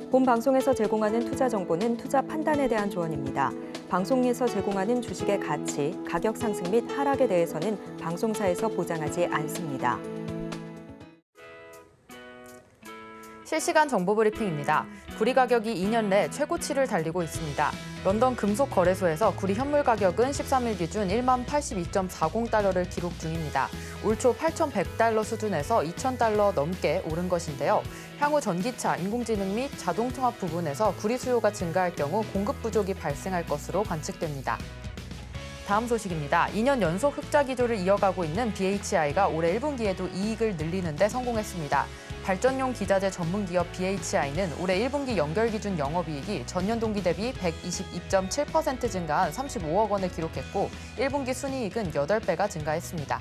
본 방송에서 제공하는 투자 정보는 투자 판단에 대한 조언입니다. 방송에서 제공하는 주식의 가치, 가격 상승 및 하락에 대해서는 방송사에서 보장하지 않습니다. 실시간 정보 브리핑입니다. 구리 가격이 2년 내 최고치를 달리고 있습니다. 런던 금속 거래소에서 구리 현물 가격은 13일 기준 1만 82.40달러를 기록 중입니다. 올 초 8,100달러 수준에서 2,000달러 넘게 오른 것인데요. 향후 전기차, 인공지능 및 자동통합 부분에서 구리 수요가 증가할 경우 공급 부족이 발생할 것으로 관측됩니다. 다음 소식입니다. 2년 연속 흑자 기조를 이어가고 있는 BHI가 올해 1분기에도 이익을 늘리는 데 성공했습니다. 발전용 기자재 전문 기업 BHI는 올해 1분기 연결 기준 영업이익이 전년 동기 대비 122.7% 증가한 35억 원을 기록했고 1분기 순이익은 8배가 증가했습니다.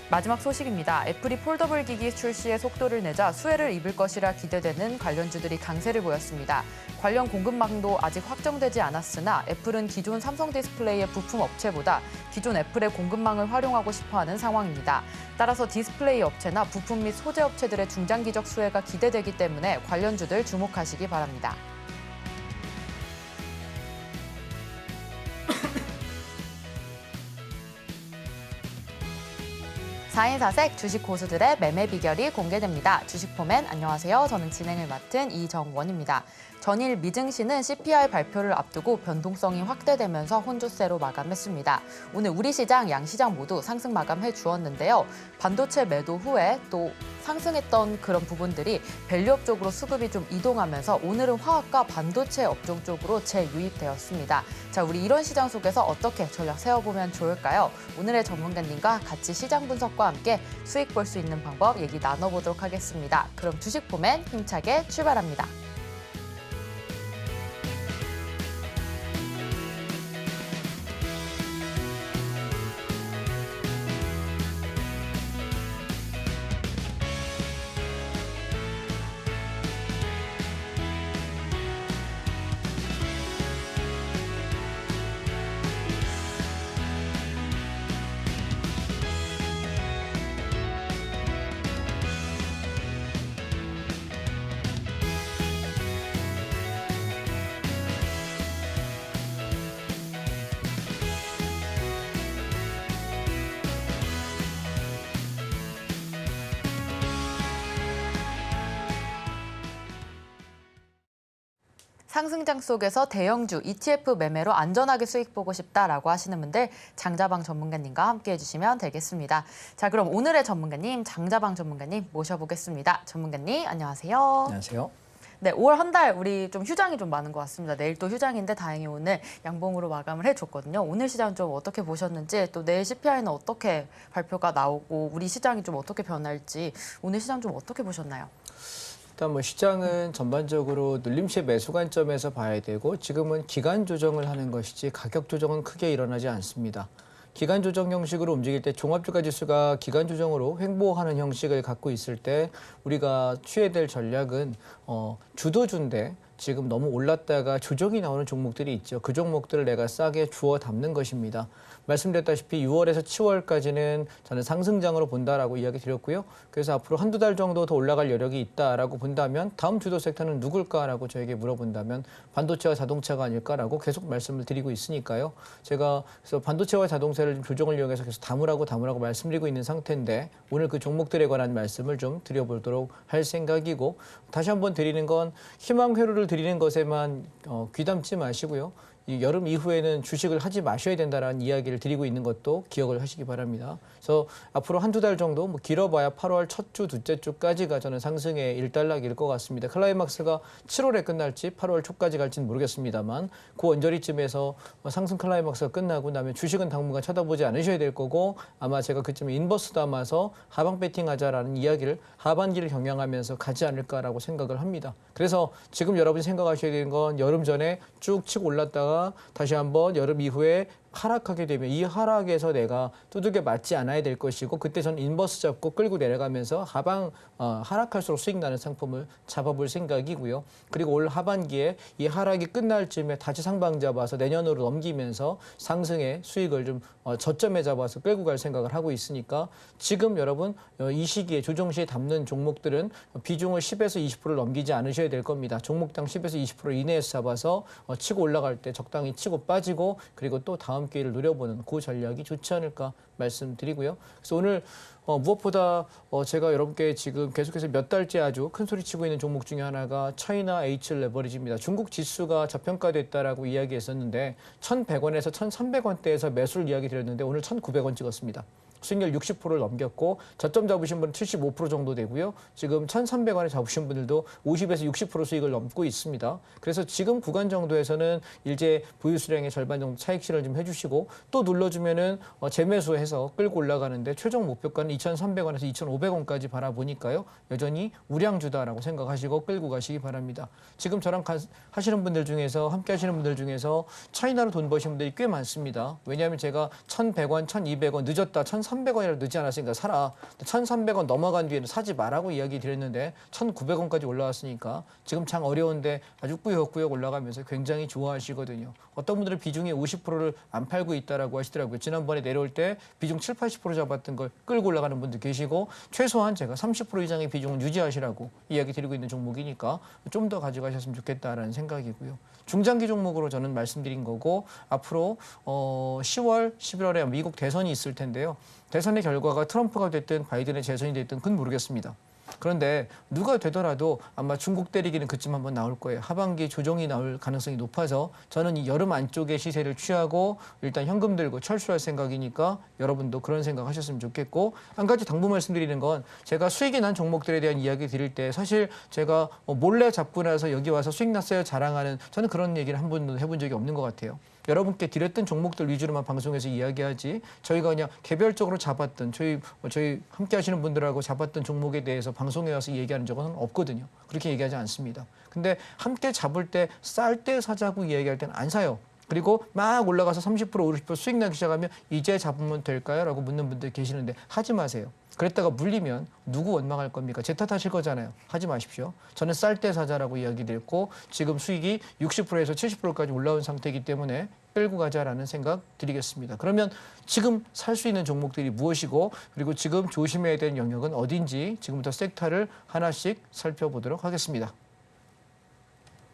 마지막 소식입니다. 애플이 폴더블 기기 출시에 속도를 내자 수혜를 입을 것이라 기대되는 관련주들이 강세를 보였습니다. 관련 공급망도 아직 확정되지 않았으나 애플은 기존 삼성 디스플레이의 부품 업체보다 기존 애플의 공급망을 활용하고 싶어하는 상황입니다. 따라서 디스플레이 업체나 부품 및 소재 업체들의 중장기적 수혜가 기대되기 때문에 관련주들 주목하시기 바랍니다. 사인사색 주식 고수들의 매매 비결이 공개됩니다. 주식포맨 안녕하세요. 저는 진행을 맡은 이정원입니다. 전일 미증시는 CPI 발표를 앞두고 변동성이 확대되면서 혼조세로 마감했습니다. 오늘 우리 시장, 양시장 모두 상승 마감해 주었는데요. 반도체 매도 후에 또 상승했던 그런 부분들이 밸류업 쪽으로 수급이 좀 이동하면서 오늘은 화학과 반도체 업종 쪽으로 재유입되었습니다. 자, 우리 이런 시장 속에서 어떻게 전략 세워보면 좋을까요? 오늘의 전문가님과 같이 시장 분석과 함께 수익 볼 수 있는 방법 얘기 나눠보도록 하겠습니다. 그럼 주식포맨 힘차게 출발합니다. 상승장 속에서 대형주, ETF 매매로 안전하게 수익 보고 싶다라고 하시는 분들 장자방 전문가님과 함께 해주시면 되겠습니다. 자, 그럼 오늘의 전문가님, 장자방 전문가님 모셔보겠습니다. 전문가님, 안녕하세요. 안녕하세요. 네, 5월 한 달 우리 좀 휴장이 좀 많은 것 같습니다. 내일 또 휴장인데 다행히 오늘 양봉으로 마감을 해줬거든요. 오늘 시장 좀 어떻게 보셨는지 또 내일 CPI는 어떻게 발표가 나오고 우리 시장이 좀 어떻게 변할지 오늘 시장 좀 어떻게 보셨나요? 일단 뭐 시장은 전반적으로 눌림시 매수 관점에서 봐야 되고 지금은 기간 조정을 하는 것이지 가격 조정은 크게 일어나지 않습니다. 기간 조정 형식으로 움직일 때 종합주가 지수가 기간 조정으로 횡보하는 형식을 갖고 있을 때 우리가 취해야 될 전략은 주도주인데 지금 너무 올랐다가 조정이 나오는 종목들이 있죠. 그 종목들을 내가 싸게 주워 담는 것입니다. 말씀드렸다시피 6월에서 7월까지는 저는 상승장으로 본다라고 이야기 드렸고요. 그래서 앞으로 한두 달 정도 더 올라갈 여력이 있다라고 본다면 다음 주도 섹터는 누굴까라고 저에게 물어본다면 반도체와 자동차가 아닐까라고 계속 말씀을 드리고 있으니까요. 제가 그래서 반도체와 자동차를 조정을 이용해서 계속 담으라고 말씀드리고 있는 상태인데 오늘 그 종목들에 관한 말씀을 좀 드려보도록 할 생각이고 다시 한번 드리는 건 희망 회로를 드리는 것에만 귀담지 마시고요. 이 여름 이후에는 주식을 하지 마셔야 된다는 이야기를 드리고 있는 것도 기억을 하시기 바랍니다. 그래서 앞으로 한두 달 정도 뭐 길어봐야 8월 첫 주, 둘째 주까지가 저는 상승의 일단락일 것 같습니다. 클라이막스가 7월에 끝날지 8월 초까지 갈지는 모르겠습니다만 그 언저리쯤에서 상승 클라이막스가 끝나고 나면 주식은 당분간 쳐다보지 않으셔야 될 거고 아마 제가 그쯤에 인버스 담아서 하방 배팅하자라는 이야기를 하반기를 경영하면서 가지 않을까라고 생각을 합니다. 그래서 지금 여러분이 생각하셔야 되는 건 여름 전에 쭉 치고 올랐다가 다시 한번 여름 이후에 하락하게 되면 이 하락에서 내가 두들겨 맞지 않아야 될 것이고 그때 전 인버스 잡고 끌고 내려가면서 하락할수록 수익 나는 상품을 잡아볼 생각이고요. 그리고 올 하반기에 이 하락이 끝날 쯤에 다시 상방 잡아서 내년으로 넘기면서 상승의 수익을 좀 저점에 잡아서 끌고 갈 생각을 하고 있으니까 지금 여러분 이 시기에 조정 시에 담는 종목들은 비중을 10에서 20%를 넘기지 않으셔야 될 겁니다. 종목당 10에서 20% 이내에서 잡아서 치고 올라갈 때 적당히 치고 빠지고 그리고 또 다음 기회를 노려보는 그 전략이 좋지 않을까 말씀드리고요. 그래서 오늘 무엇보다 제가 여러분께 지금 계속해서 몇 달째 아주 큰 소리 치고 있는 종목 중에 하나가 차이나 H 레버리지입니다. 중국 지수가 저평가됐다라고 이야기했었는데 1,100원에서 1,300원대에서 매수를 이야기 드렸는데 오늘 1,900원 찍었습니다. 수익률 60%를 넘겼고 저점 잡으신 분은 75% 정도 되고요. 지금 1,300원에 잡으신 분들도 50에서 60% 수익을 넘고 있습니다. 그래서 지금 구간 정도에서는 일제 보유 수량의 절반 정도 차익 실현을 좀 해주시고 또 눌러주면은 재매수해서 끌고 올라가는데 최종 목표가는 2,300원에서 2,500원까지 바라보니까요. 여전히 우량주다라고 생각하시고 끌고 가시기 바랍니다. 지금 저랑 하시는 분들 중에서 함께 하시는 분들 중에서 차이나로 돈 버신 분들이 꽤 많습니다. 왜냐하면 제가 1,100원, 1,200원 늦었다, 1,300원이라도 늦지 않았으니까 사라. 1,300원 넘어간 뒤에는 사지 말라고 이야기 드렸는데 1,900원까지 올라왔으니까 지금 장 어려운데 아주 꾸역꾸역 올라가면서 굉장히 좋아하시거든요. 어떤 분들은 비중이 50%를 안 팔고 있다라고 하시더라고요. 지난번에 내려올 때 비중 7, 80% 잡았던 걸 끌고 올라가는 분들 계시고 최소한 제가 30% 이상의 비중은 유지하시라고 이야기 드리고 있는 종목이니까 좀 더 가져가셨으면 좋겠다라는 생각이고요. 중장기 종목으로 저는 말씀드린 거고 앞으로 10월, 11월에 미국 대선이 있을 텐데요. 대선의 결과가 트럼프가 됐든 바이든의 재선이 됐든 그건 모르겠습니다. 그런데 누가 되더라도 아마 중국 때리기는 그쯤 한번 나올 거예요. 하반기 조정이 나올 가능성이 높아서 저는 이 여름 안쪽의 시세를 취하고 일단 현금 들고 철수할 생각이니까 여러분도 그런 생각 하셨으면 좋겠고 한 가지 당부 말씀드리는 건 제가 수익이 난 종목들에 대한 이야기 드릴 때 사실 제가 몰래 잡고 나서 여기 와서 수익 났어요 자랑하는 저는 그런 얘기를 한 번도 해본 적이 없는 것 같아요. 여러분께 드렸던 종목들 위주로만 방송에서 이야기하지 저희가 그냥 개별적으로 잡았던 저희 함께 하시는 분들하고 잡았던 종목에 대해서 방송에 와서 얘기하는 적은 없거든요. 그렇게 얘기하지 않습니다. 근데 함께 잡을 때 쌀 때 사자고 이야기할 때는 안 사요. 그리고 막 올라가서 30% 50% 수익 나기 시작하면 이제 잡으면 될까요? 라고 묻는 분들 계시는데 하지 마세요. 그랬다가 물리면 누구 원망할 겁니까? 제 탓하실 거잖아요. 하지 마십시오. 저는 쌀 때 사자라고 이야기 드렸고 지금 수익이 60%에서 70%까지 올라온 상태이기 때문에 끌고 가자라는 생각 드리겠습니다. 그러면 지금 살 수 있는 종목들이 무엇이고 그리고 지금 조심해야 되는 영역은 어딘지 지금부터 섹터를 하나씩 살펴보도록 하겠습니다.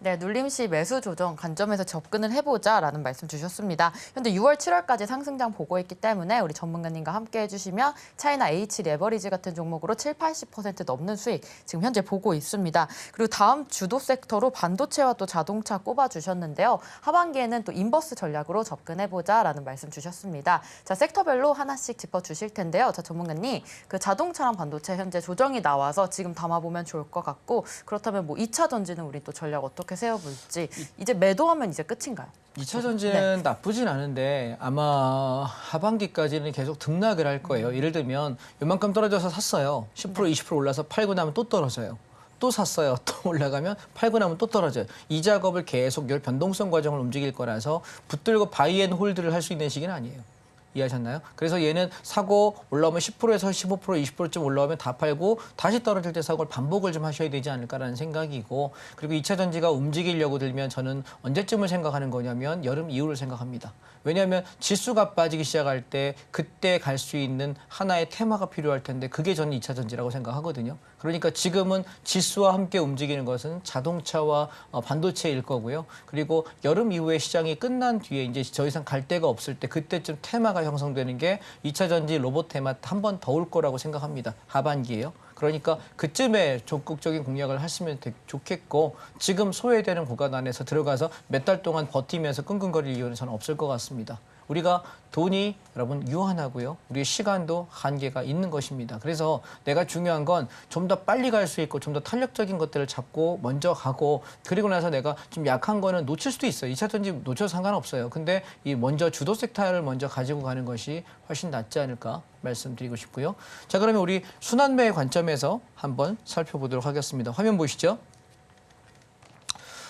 네, 눌림시 매수 조정 관점에서 접근을 해보자라는 말씀 주셨습니다. 현재 6월, 7월까지 상승장 보고 있기 때문에 우리 전문가님과 함께 해주시면 차이나 H 레버리지 같은 종목으로 7, 80% 넘는 수익 지금 현재 보고 있습니다. 그리고 다음 주도 섹터로 반도체와 또 자동차 꼽아주셨는데요. 하반기에는 또 인버스 전략으로 접근해보자라는 말씀 주셨습니다. 자, 섹터별로 하나씩 짚어주실 텐데요. 자, 전문가님, 그 자동차랑 반도체 현재 조정이 나와서 지금 담아보면 좋을 것 같고 그렇다면 뭐 2차 전지는 우리 또 전략 어떻게 세워볼지 이제 매도하면 이제 끝인가요? 2차 전지는 나쁘진 않은데 아마 하반기까지는 계속 등락을 할 거예요. 예를 들면 요만큼 떨어져서 샀어요. 10% 20% 올라서 팔고 나면 또 떨어져요. 또 샀어요. 또 올라가면 팔고 나면 또 떨어져요. 이 작업을 계속 열 변동성 과정을 움직일 거라서 붙들고 바이앤홀드를 할 수 있는 시기는 아니에요. 이해하셨나요? 그래서 얘는 사고 올라오면 10%에서 15%, 20%쯤 올라오면 다 팔고 다시 떨어질 때 사고 반복을 좀 하셔야 되지 않을까라는 생각이고 그리고 2차 전지가 움직이려고 들면 저는 언제쯤을 생각하는 거냐면 여름 이후를 생각합니다. 왜냐하면 지수가 빠지기 시작할 때 그때 갈 수 있는 하나의 테마가 필요할 텐데 그게 저는 2차 전지라고 생각하거든요. 그러니까 지금은 지수와 함께 움직이는 것은 자동차와 반도체일 거고요. 그리고 여름 이후에 시장이 끝난 뒤에 이제 더 이상 갈 데가 없을 때 그때쯤 테마가 형성되는 게 2차 전지 로봇 테마 한 번 더 올 거라고 생각합니다. 하반기에요. 그러니까 그쯤에 적극적인 공략을 하시면 좋겠고 지금 소외되는 구간 안에서 들어가서 몇 달 동안 버티면서 끙끙거릴 이유는 저는 없을 것 같습니다. 우리가 돈이 여러분 유한하고요. 우리의 시간도 한계가 있는 것입니다. 그래서 내가 중요한 건 좀 더 빨리 갈 수 있고 좀 더 탄력적인 것들을 잡고 먼저 가고 그리고 나서 내가 좀 약한 거는 놓칠 수도 있어요. 2차 전지 놓쳐도 상관없어요. 근데 이 먼저 주도 섹터를 먼저 가지고 가는 것이 훨씬 낫지 않을까 말씀드리고 싶고요. 자, 그러면 우리 순환매의 관점에서 한번 살펴보도록 하겠습니다. 화면 보시죠.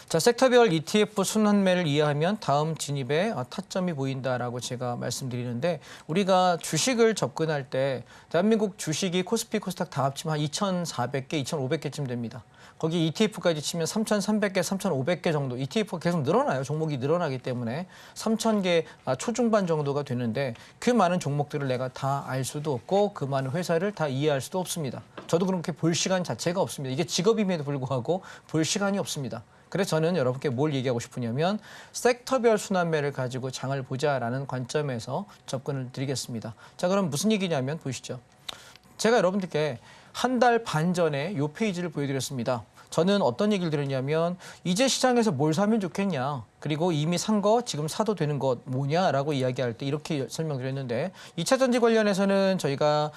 자, 섹터별 ETF 순환매를 이해하면 다음 진입에 타점이 보인다라고 제가 말씀드리는데 우리가 주식을 접근할 때 대한민국 주식이 코스피, 코스닥 다 합치면 한 2,400개, 2,500개쯤 됩니다. 거기 ETF까지 치면 3,300개, 3,500개 정도 ETF가 계속 늘어나요. 종목이 늘어나기 때문에 3,000개 초중반 정도가 되는데 그 많은 종목들을 내가 다 알 수도 없고 그 많은 회사를 다 이해할 수도 없습니다. 저도 그렇게 볼 시간 자체가 없습니다. 이게 직업임에도 불구하고 볼 시간이 없습니다. 그래서 저는 여러분께 뭘 얘기하고 싶으냐면 섹터별 순환매를 가지고 장을 보자라는 관점에서 접근을 드리겠습니다. 자, 그럼 무슨 얘기냐면 보시죠. 제가 여러분들께 한 달 반 전에 이 페이지를 보여드렸습니다. 저는 어떤 얘기를 드렸냐면 이제 시장에서 뭘 사면 좋겠냐. 그리고 이미 산 거 지금 사도 되는 것 뭐냐라고 이야기할 때 이렇게 설명드렸는데 2차 전지 관련해서는 저희가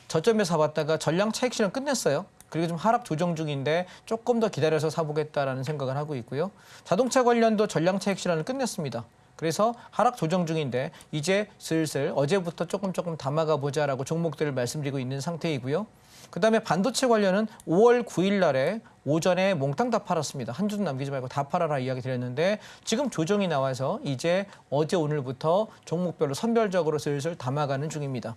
저점에 사봤다가 전량 차익 실현 끝냈어요. 그리고 좀 하락 조정 중인데 조금 더 기다려서 사보겠다라는 생각을 하고 있고요. 자동차 관련도 전량 차익 실현을 끝냈습니다. 그래서 하락 조정 중인데 이제 슬슬 어제부터 조금 담아가 보자라고 종목들을 말씀드리고 있는 상태이고요. 그다음에 반도체 관련은 5월 9일 날에 오전에 몽땅 다 팔았습니다. 한 주도 남기지 말고 다 팔아라 이야기 드렸는데 지금 조정이 나와서 이제 어제 오늘부터 종목별로 선별적으로 슬슬 담아가는 중입니다.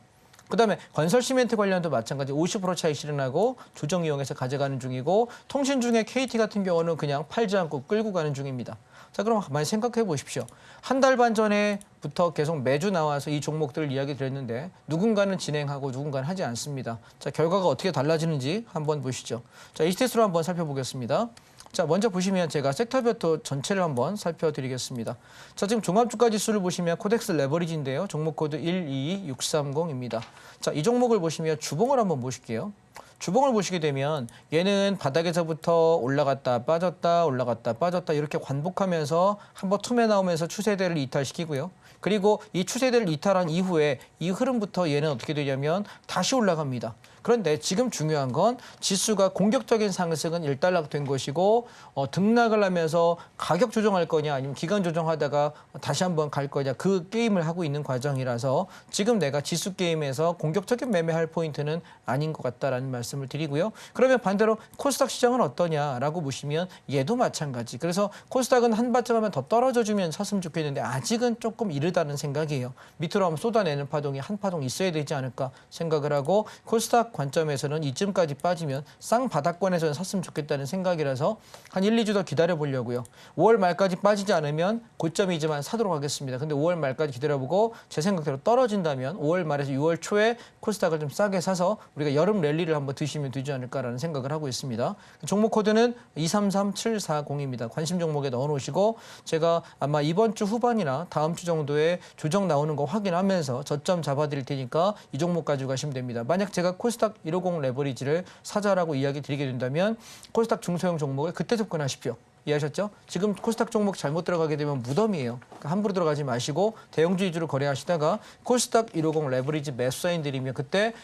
그다음에 건설 시멘트 관련도 마찬가지 50% 차익 실현하고 조정 이용해서 가져가는 중이고 통신 중에 KT 같은 경우는 그냥 팔지 않고 끌고 가는 중입니다. 자, 그럼 많이 생각해 보십시오. 한 달 반 전에부터 계속 매주 나와서 이 종목들을 이야기 드렸는데 누군가는 진행하고 누군가는 하지 않습니다. 자, 결과가 어떻게 달라지는지 한번 보시죠. 자, HTS로 한번 살펴보겠습니다. 자, 먼저 보시면 제가 섹터별도 전체를 한번 살펴드리겠습니다. 자, 지금 종합주가 지수를 보시면 코덱스 레버리지인데요. 종목 코드 122630입니다. 자, 이 종목을 보시면 주봉을 한번 보실게요. 주봉을 보시게 되면 얘는 바닥에서부터 올라갔다 빠졌다 올라갔다 빠졌다 이렇게 반복하면서 한번 틈에 나오면서 추세대를 이탈시키고요. 그리고 이 추세대를 이탈한 이후에 이 흐름부터 얘는 어떻게 되냐면 다시 올라갑니다. 그런데 지금 중요한 건 지수가 공격적인 상승은 일단락된 것이고 등락을 하면서 가격 조정할 거냐 아니면 기간 조정하다가 다시 한번 갈 거냐 그 게임을 하고 있는 과정이라서 지금 내가 지수 게임에서 공격적인 매매할 포인트는 아닌 것 같다라는 말씀을 드리고요. 그러면 반대로 코스닥 시장은 어떠냐라고 보시면 얘도 마찬가지. 그래서 코스닥은 한 발짝 하면 더 떨어져주면 샀으면 좋겠는데 아직은 조금 이르다는 생각이에요. 밑으로 한번 쏟아내는 파동이 한 파동 있어야 되지 않을까 생각을 하고 코스닥 관점에서는 이쯤까지 빠지면 쌍바닥권에서는 샀으면 좋겠다는 생각이라서 한 1, 2주 더 기다려보려고요. 5월 말까지 빠지지 않으면 고점이지만 사도록 하겠습니다. 근데 5월 말까지 기다려보고 제 생각대로 떨어진다면 5월 말에서 6월 초에 코스닥을 좀 싸게 사서 우리가 여름 랠리를 한번 드시면 되지 않을까라는 생각을 하고 있습니다. 종목 코드는 233740입니다. 관심 종목에 넣어놓으시고 제가 아마 이번 주 후반이나 다음 주 정도에 조정 나오는 거 확인하면서 저점 잡아드릴 테니까 이 종목 가지고 가시면 됩니다. 만약 제가 코스닥 150 레버리지를 사자라고 이야기 드리게 된다면 코스닥 중소형 종목을 그때 접근하십시오. 이해하셨죠? 지금 코스닥 종목 잘못 들어가게 되면 무덤이에요. 그러니까 함부로 들어가지 마시고 대형주 위주로 거래하시다가 코스닥 150 레버리지 매수 사인 드리면 그때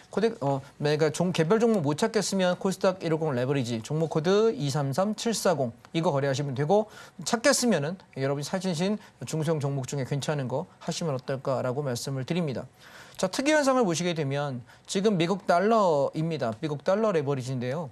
내가 개별 종목 못 찾겠으면 코스닥 150 레버리지 종목 코드 233740 이거 거래하시면 되고 찾겠으면은 여러분이 사주신 중소형 종목 중에 괜찮은 거 하시면 어떨까라고 말씀을 드립니다. 자, 특이 현상을 보시게 되면 지금 미국 달러입니다. 미국 달러 레버리지인데요.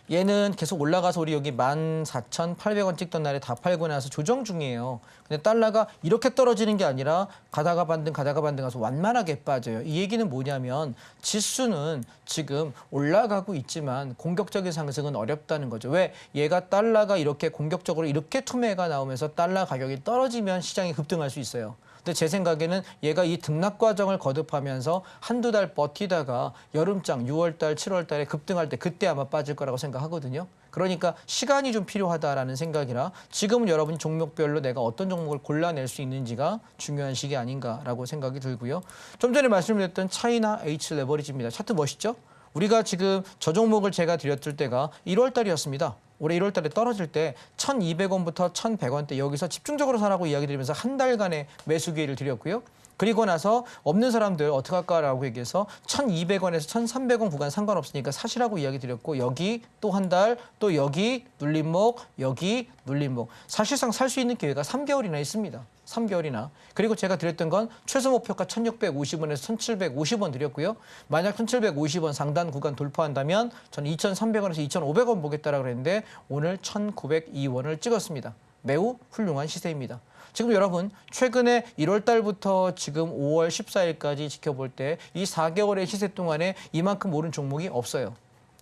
얘는 계속 올라가서 우리 여기 14,800원 찍던 날에 다 팔고 나서 조정 중이에요. 근데 달러가 이렇게 떨어지는 게 아니라 가다가 반등 가서 완만하게 빠져요. 이 얘기는 뭐냐면 지수는 지금 올라가고 있지만 공격적인 상승은 어렵다는 거죠. 왜? 얘가 달러가 이렇게 공격적으로 이렇게 투매가 나오면서 달러 가격이 떨어지면 시장이 급등할 수 있어요. 근데 제 생각에는 얘가 이 등락 과정을 거듭하면서 한두 달 버티다가 여름장 6월 달, 7월 달에 급등할 때 그때 아마 빠질 거라고 생각하거든요. 그러니까 시간이 좀 필요하다라는 생각이라 지금은 여러분이 종목별로 내가 어떤 종목을 골라낼 수 있는지가 중요한 시기 아닌가라고 생각이 들고요. 좀 전에 말씀드렸던 차이나 H 레버리지입니다. 차트 멋있죠? 우리가 지금 저 종목을 제가 드렸을 때가 1월 달이었습니다. 올해 1월 달에 떨어질 때 1,200원부터 1,100원대 여기서 집중적으로 사라고 이야기 드리면서 한 달간의 매수 기회를 드렸고요. 그리고 나서 없는 사람들 어떻게 할까라고 얘기해서 1,200원에서 1,300원 구간 상관없으니까 사시라고 이야기 드렸고 여기 또 한 달, 또 여기 눌림목, 여기 눌림목. 사실상 살 수 있는 기회가 3개월이나 있습니다. 3개월이나. 그리고 제가 드렸던 건 최소 목표가 1,650원에서 1,750원 드렸고요. 만약 1,750원 상단 구간 돌파한다면 저는 2,300원에서 2,500원 보겠다라고 그랬는데 오늘 1,902원을 찍었습니다. 매우 훌륭한 시세입니다. 지금 여러분 최근에 1월 달부터 지금 5월 14일까지 지켜볼 때 이 4개월의 시세 동안에 이만큼 오른 종목이 없어요.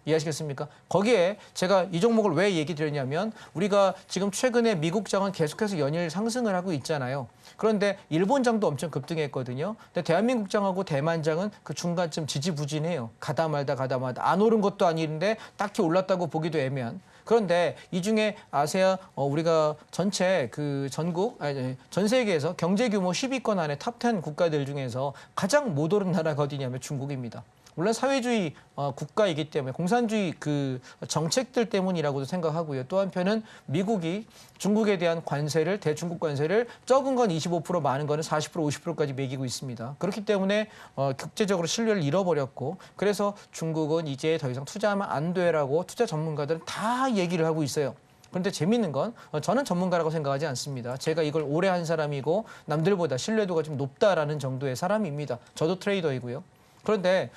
이해하시겠습니까? 거기에 제가 이 종목을 왜 얘기 드렸냐면 우리가 지금 최근에 미국장은 계속해서 연일 상승을 하고 있잖아요. 그런데 일본장도 엄청 급등했거든요. 근데 대한민국장하고 대만장은 그 중간쯤 지지부진해요. 가다 말다 안 오른 것도 아닌데 딱히 올랐다고 보기도 애매한. 그런데 이 중에 아세아 우리가 전체 그 전 세계에서 경제 규모 10위권 안에 탑 10 국가들 중에서 가장 못 오른 나라가 어디냐면 중국입니다. 물론 사회주의 국가이기 때문에 공산주의 그 정책들 때문이라고도 생각하고요. 또 한편은 미국이 중국에 대한 관세를 대중국 관세를 적은 건 25% 많은 거는 40% 50%까지 매기고 있습니다. 그렇기 때문에 국제적으로 신뢰를 잃어버렸고 그래서 중국은 이제 더 이상 투자하면 안 돼라고 투자 전문가들은 다 얘기를 하고 있어요. 그런데 재밌는 건 저는 전문가라고 생각하지 않습니다. 제가 이걸 오래 한 사람이고 남들보다 신뢰도가 좀 높다라는 정도의 사람입니다. 저도 트레이더이고요. 그런데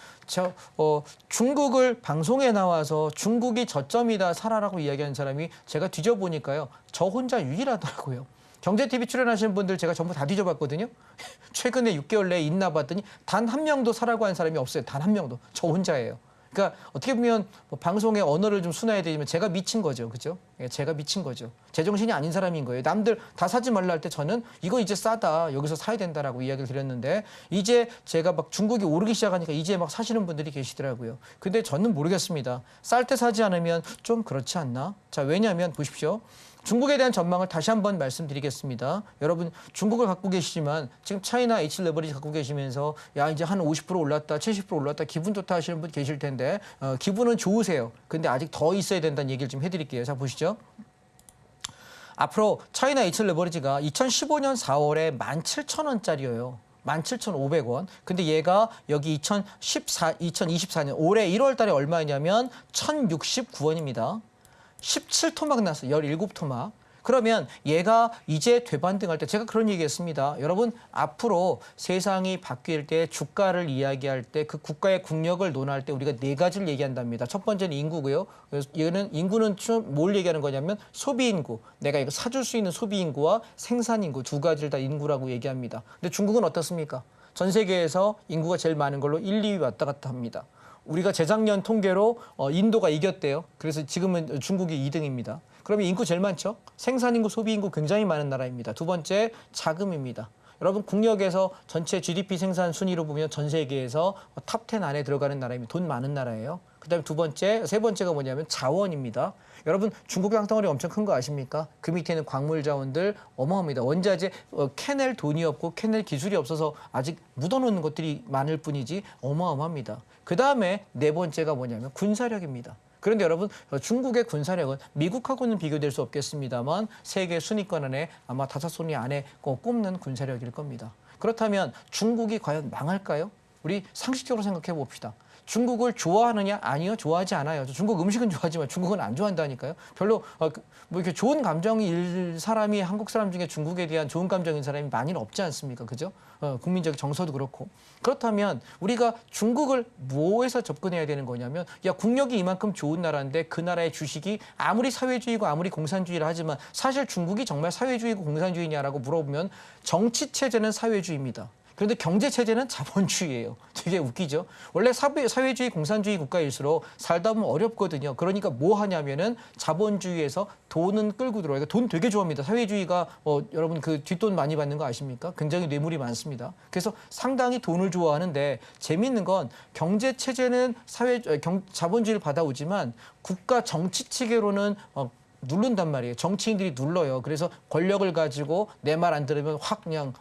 중국을 방송에 나와서 중국이 저점이다 사라라고 이야기한 사람이 제가 뒤져보니까요. 저 혼자 유일하더라고요. 경제TV 출연하시는 분들 제가 전부 다 뒤져봤거든요. 최근에 6개월 내에 있나 봤더니 단 한 명도 사라고 한 사람이 없어요. 단 한 명도. 저 혼자예요. 그러니까 어떻게 보면 방송의 언어를 좀 순화해야 되지만 제가 미친 거죠. 그죠? 제가 미친 거죠. 제정신이 아닌 사람인 거예요. 남들 다 사지 말라 할 때 저는 이거 이제 싸다. 여기서 사야 된다라고 이야기를 드렸는데 이제 제가 막 중국이 오르기 시작하니까 이제 막 사시는 분들이 계시더라고요. 근데 저는 모르겠습니다. 쌀 때 사지 않으면 좀 그렇지 않나? 자, 왜냐하면 보십시오. 중국에 대한 전망을 다시 한번 말씀드리겠습니다. 여러분 중국을 갖고 계시지만 지금 차이나 H 레버리지 갖고 계시면서 야 이제 한 50% 올랐다, 70% 올랐다 기분 좋다 하시는 분 계실 텐데 기분은 좋으세요. 근데 아직 더 있어야 된다는 얘기를 좀 해드릴게요. 자 보시죠. 앞으로 차이나 H 레버리지가 2015년 4월에 17,000원짜리예요. 17,500원. 근데 얘가 여기 2024년 올해 1월 달에 얼마냐면 1,069원입니다. 17토막 났어요. 17토막. 그러면 얘가 이제 되반등할 때 제가 그런 얘기했습니다. 여러분 앞으로 세상이 바뀔 때 주가를 이야기할 때 그 국가의 국력을 논할 때 우리가 네 가지를 얘기한답니다. 첫 번째는 인구고요. 얘는 인구는 뭘 얘기하는 거냐면 소비인구. 내가 이거 사줄 수 있는 소비인구와 생산인구 두 가지를 다 인구라고 얘기합니다. 근데 중국은 어떻습니까? 전 세계에서 인구가 제일 많은 걸로 1, 2위 왔다 갔다 합니다. 우리가 재작년 통계로 인도가 이겼대요. 그래서 지금은 중국이 2등입니다. 그러면 인구 제일 많죠? 생산인구, 소비인구 굉장히 많은 나라입니다. 두 번째, 자금입니다. 여러분 국력에서 전체 GDP 생산 순위로 보면 전 세계에서 탑 10 안에 들어가는 나라입니다. 돈 많은 나라예요. 그다음에 세 번째가 뭐냐면 자원입니다. 여러분 중국 땅덩어리 엄청 큰 거 아십니까? 그 밑에는 광물 자원들 어마어마합니다. 원자재 캐낼 돈이 없고 캐낼 기술이 없어서 아직 묻어놓는 것들이 많을 뿐이지 어마어마합니다. 그다음에 네 번째가 뭐냐면 군사력입니다. 그런데 여러분 중국의 군사력은 미국하고는 비교될 수 없겠습니다만 세계 순위권 안에 아마 5순위 안에 꼽는 군사력일 겁니다. 그렇다면 중국이 과연 망할까요? 우리 상식적으로 생각해 봅시다. 중국을 좋아하느냐? 아니요, 좋아하지 않아요. 중국 음식은 좋아하지만 중국은 안 좋아한다니까요. 별로 뭐 이렇게 좋은 감정일 사람이 한국 사람 중에 중국에 대한 좋은 감정인 사람이 많이는 없지 않습니까? 그죠? 국민적 정서도 그렇고. 그렇다면 우리가 중국을 뭐에서 접근해야 되는 거냐면 야 국력이 이만큼 좋은 나라인데 그 나라의 주식이 아무리 사회주의고 아무리 공산주의라 하지만 사실 중국이 정말 사회주의고 공산주의냐라고 물어보면 정치 체제는 사회주의입니다. 그런데 경제 체제는 자본주의예요. 되게 웃기죠. 원래 사회주의, 공산주의 국가일수록 살다 보면 어렵거든요. 그러니까 뭐 하냐면은 자본주의에서 돈은 끌고 들어와요. 그러니까 돈 되게 좋아합니다. 사회주의가 여러분 그 뒷돈 많이 받는 거 아십니까? 굉장히 뇌물이 많습니다. 그래서 상당히 돈을 좋아하는데 재밌는 건 경제 체제는 자본주의를 받아오지만 국가 정치 체계로는 누른단 말이에요. 정치인들이 눌러요. 그래서 권력을 가지고 내 말 안 들으면 확 그냥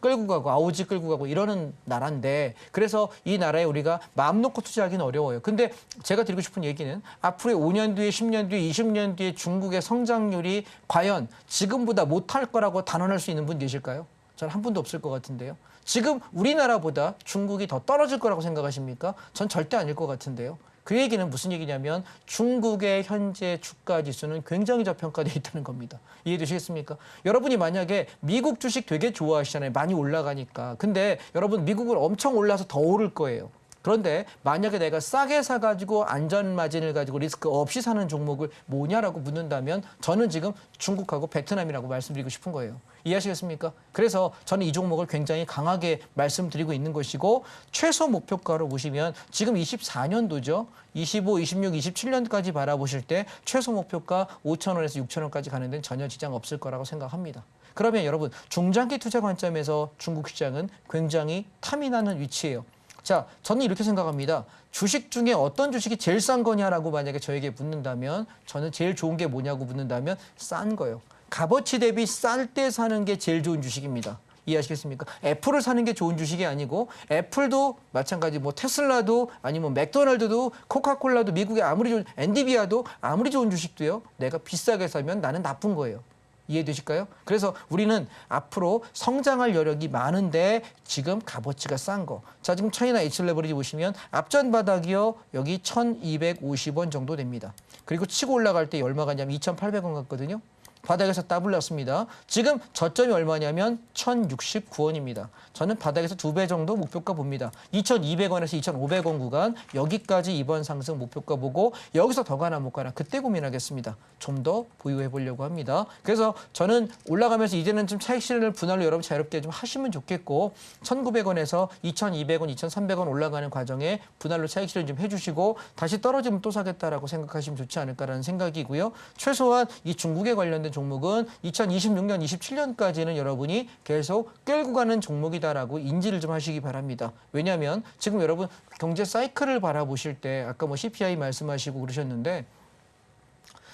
끌고 가고 아우지 끌고 가고 이러는 나라인데 그래서 이 나라에 우리가 마음 놓고 투자하기는 어려워요. 근데 제가 드리고 싶은 얘기는 앞으로 5년 뒤에 10년 뒤에 20년 뒤에 중국의 성장률이 과연 지금보다 못할 거라고 단언할 수 있는 분 계실까요? 저는 한 분도 없을 것 같은데요. 지금 우리나라보다 중국이 더 떨어질 거라고 생각하십니까? 전 절대 아닐 것 같은데요. 그 얘기는 무슨 얘기냐면 중국의 현재 주가 지수는 굉장히 저평가되어 있다는 겁니다. 이해되시겠습니까? 여러분이 만약에 미국 주식 되게 좋아하시잖아요. 많이 올라가니까. 근데 여러분 미국은 엄청 올라서 더 오를 거예요. 그런데 만약에 내가 싸게 사가지고 안전 마진을 가지고 리스크 없이 사는 종목을 뭐냐라고 묻는다면 저는 지금 중국하고 베트남이라고 말씀드리고 싶은 거예요. 이해하시겠습니까? 그래서 저는 이 종목을 굉장히 강하게 말씀드리고 있는 것이고 최소 목표가로 보시면 지금 24년도죠. 25, 26, 27년까지 바라보실 때 최소 목표가 5,000원에서 6,000원까지 가는 데는 전혀 지장 없을 거라고 생각합니다. 그러면 여러분 중장기 투자 관점에서 중국 시장은 굉장히 탐이 나는 위치예요. 자, 저는 이렇게 생각합니다. 주식 중에 어떤 주식이 제일 싼 거냐라고 만약에 저에게 묻는다면 저는 제일 좋은 게 뭐냐고 묻는다면 싼 거예요. 값어치 대비 쌀 때 사는 게 제일 좋은 주식입니다. 이해하시겠습니까? 애플을 사는 게 좋은 주식이 아니고 애플도 마찬가지 뭐 테슬라도 아니면 맥도날드도 코카콜라도 미국의 아무리 좋은 엔비디아도 아무리 좋은 주식도요. 내가 비싸게 사면 나는 나쁜 거예요. 이해되실까요? 그래서 우리는 앞으로 성장할 여력이 많은데 지금 값어치가 싼 거. 자, 지금 차이나 H레버리지 보시면 앞전 바닥이요. 여기 1,250원 정도 됩니다. 그리고 치고 올라갈 때 얼마 가냐면 2,800원 같거든요. 바닥에서 따블렸습니다. 지금 저점이 얼마냐면 1,069원입니다. 저는 바닥에서 2배 정도 목표가 봅니다. 2,200원에서 2,500원 구간 여기까지 이번 상승 목표가 보고 여기서 더 가나 못 가나 그때 고민하겠습니다. 좀 더 보유해 보려고 합니다. 그래서 저는 올라가면서 이제는 좀 차익 실현을 분할로 여러분 자유롭게 좀 하시면 좋겠고 1,900원에서 2,200원, 2,300원 올라가는 과정에 분할로 차익 실현 좀 해주시고 다시 떨어지면 또 사겠다라고 생각하시면 좋지 않을까라는 생각이고요. 최소한 이 중국에 관련된 종목은 2026년, 27년까지는 여러분이 계속 끌고 가는 종목이다라고 인지를 좀 하시기 바랍니다. 왜냐하면 지금 여러분 경제 사이클을 바라보실 때 아까 뭐 CPI 말씀하시고 그러셨는데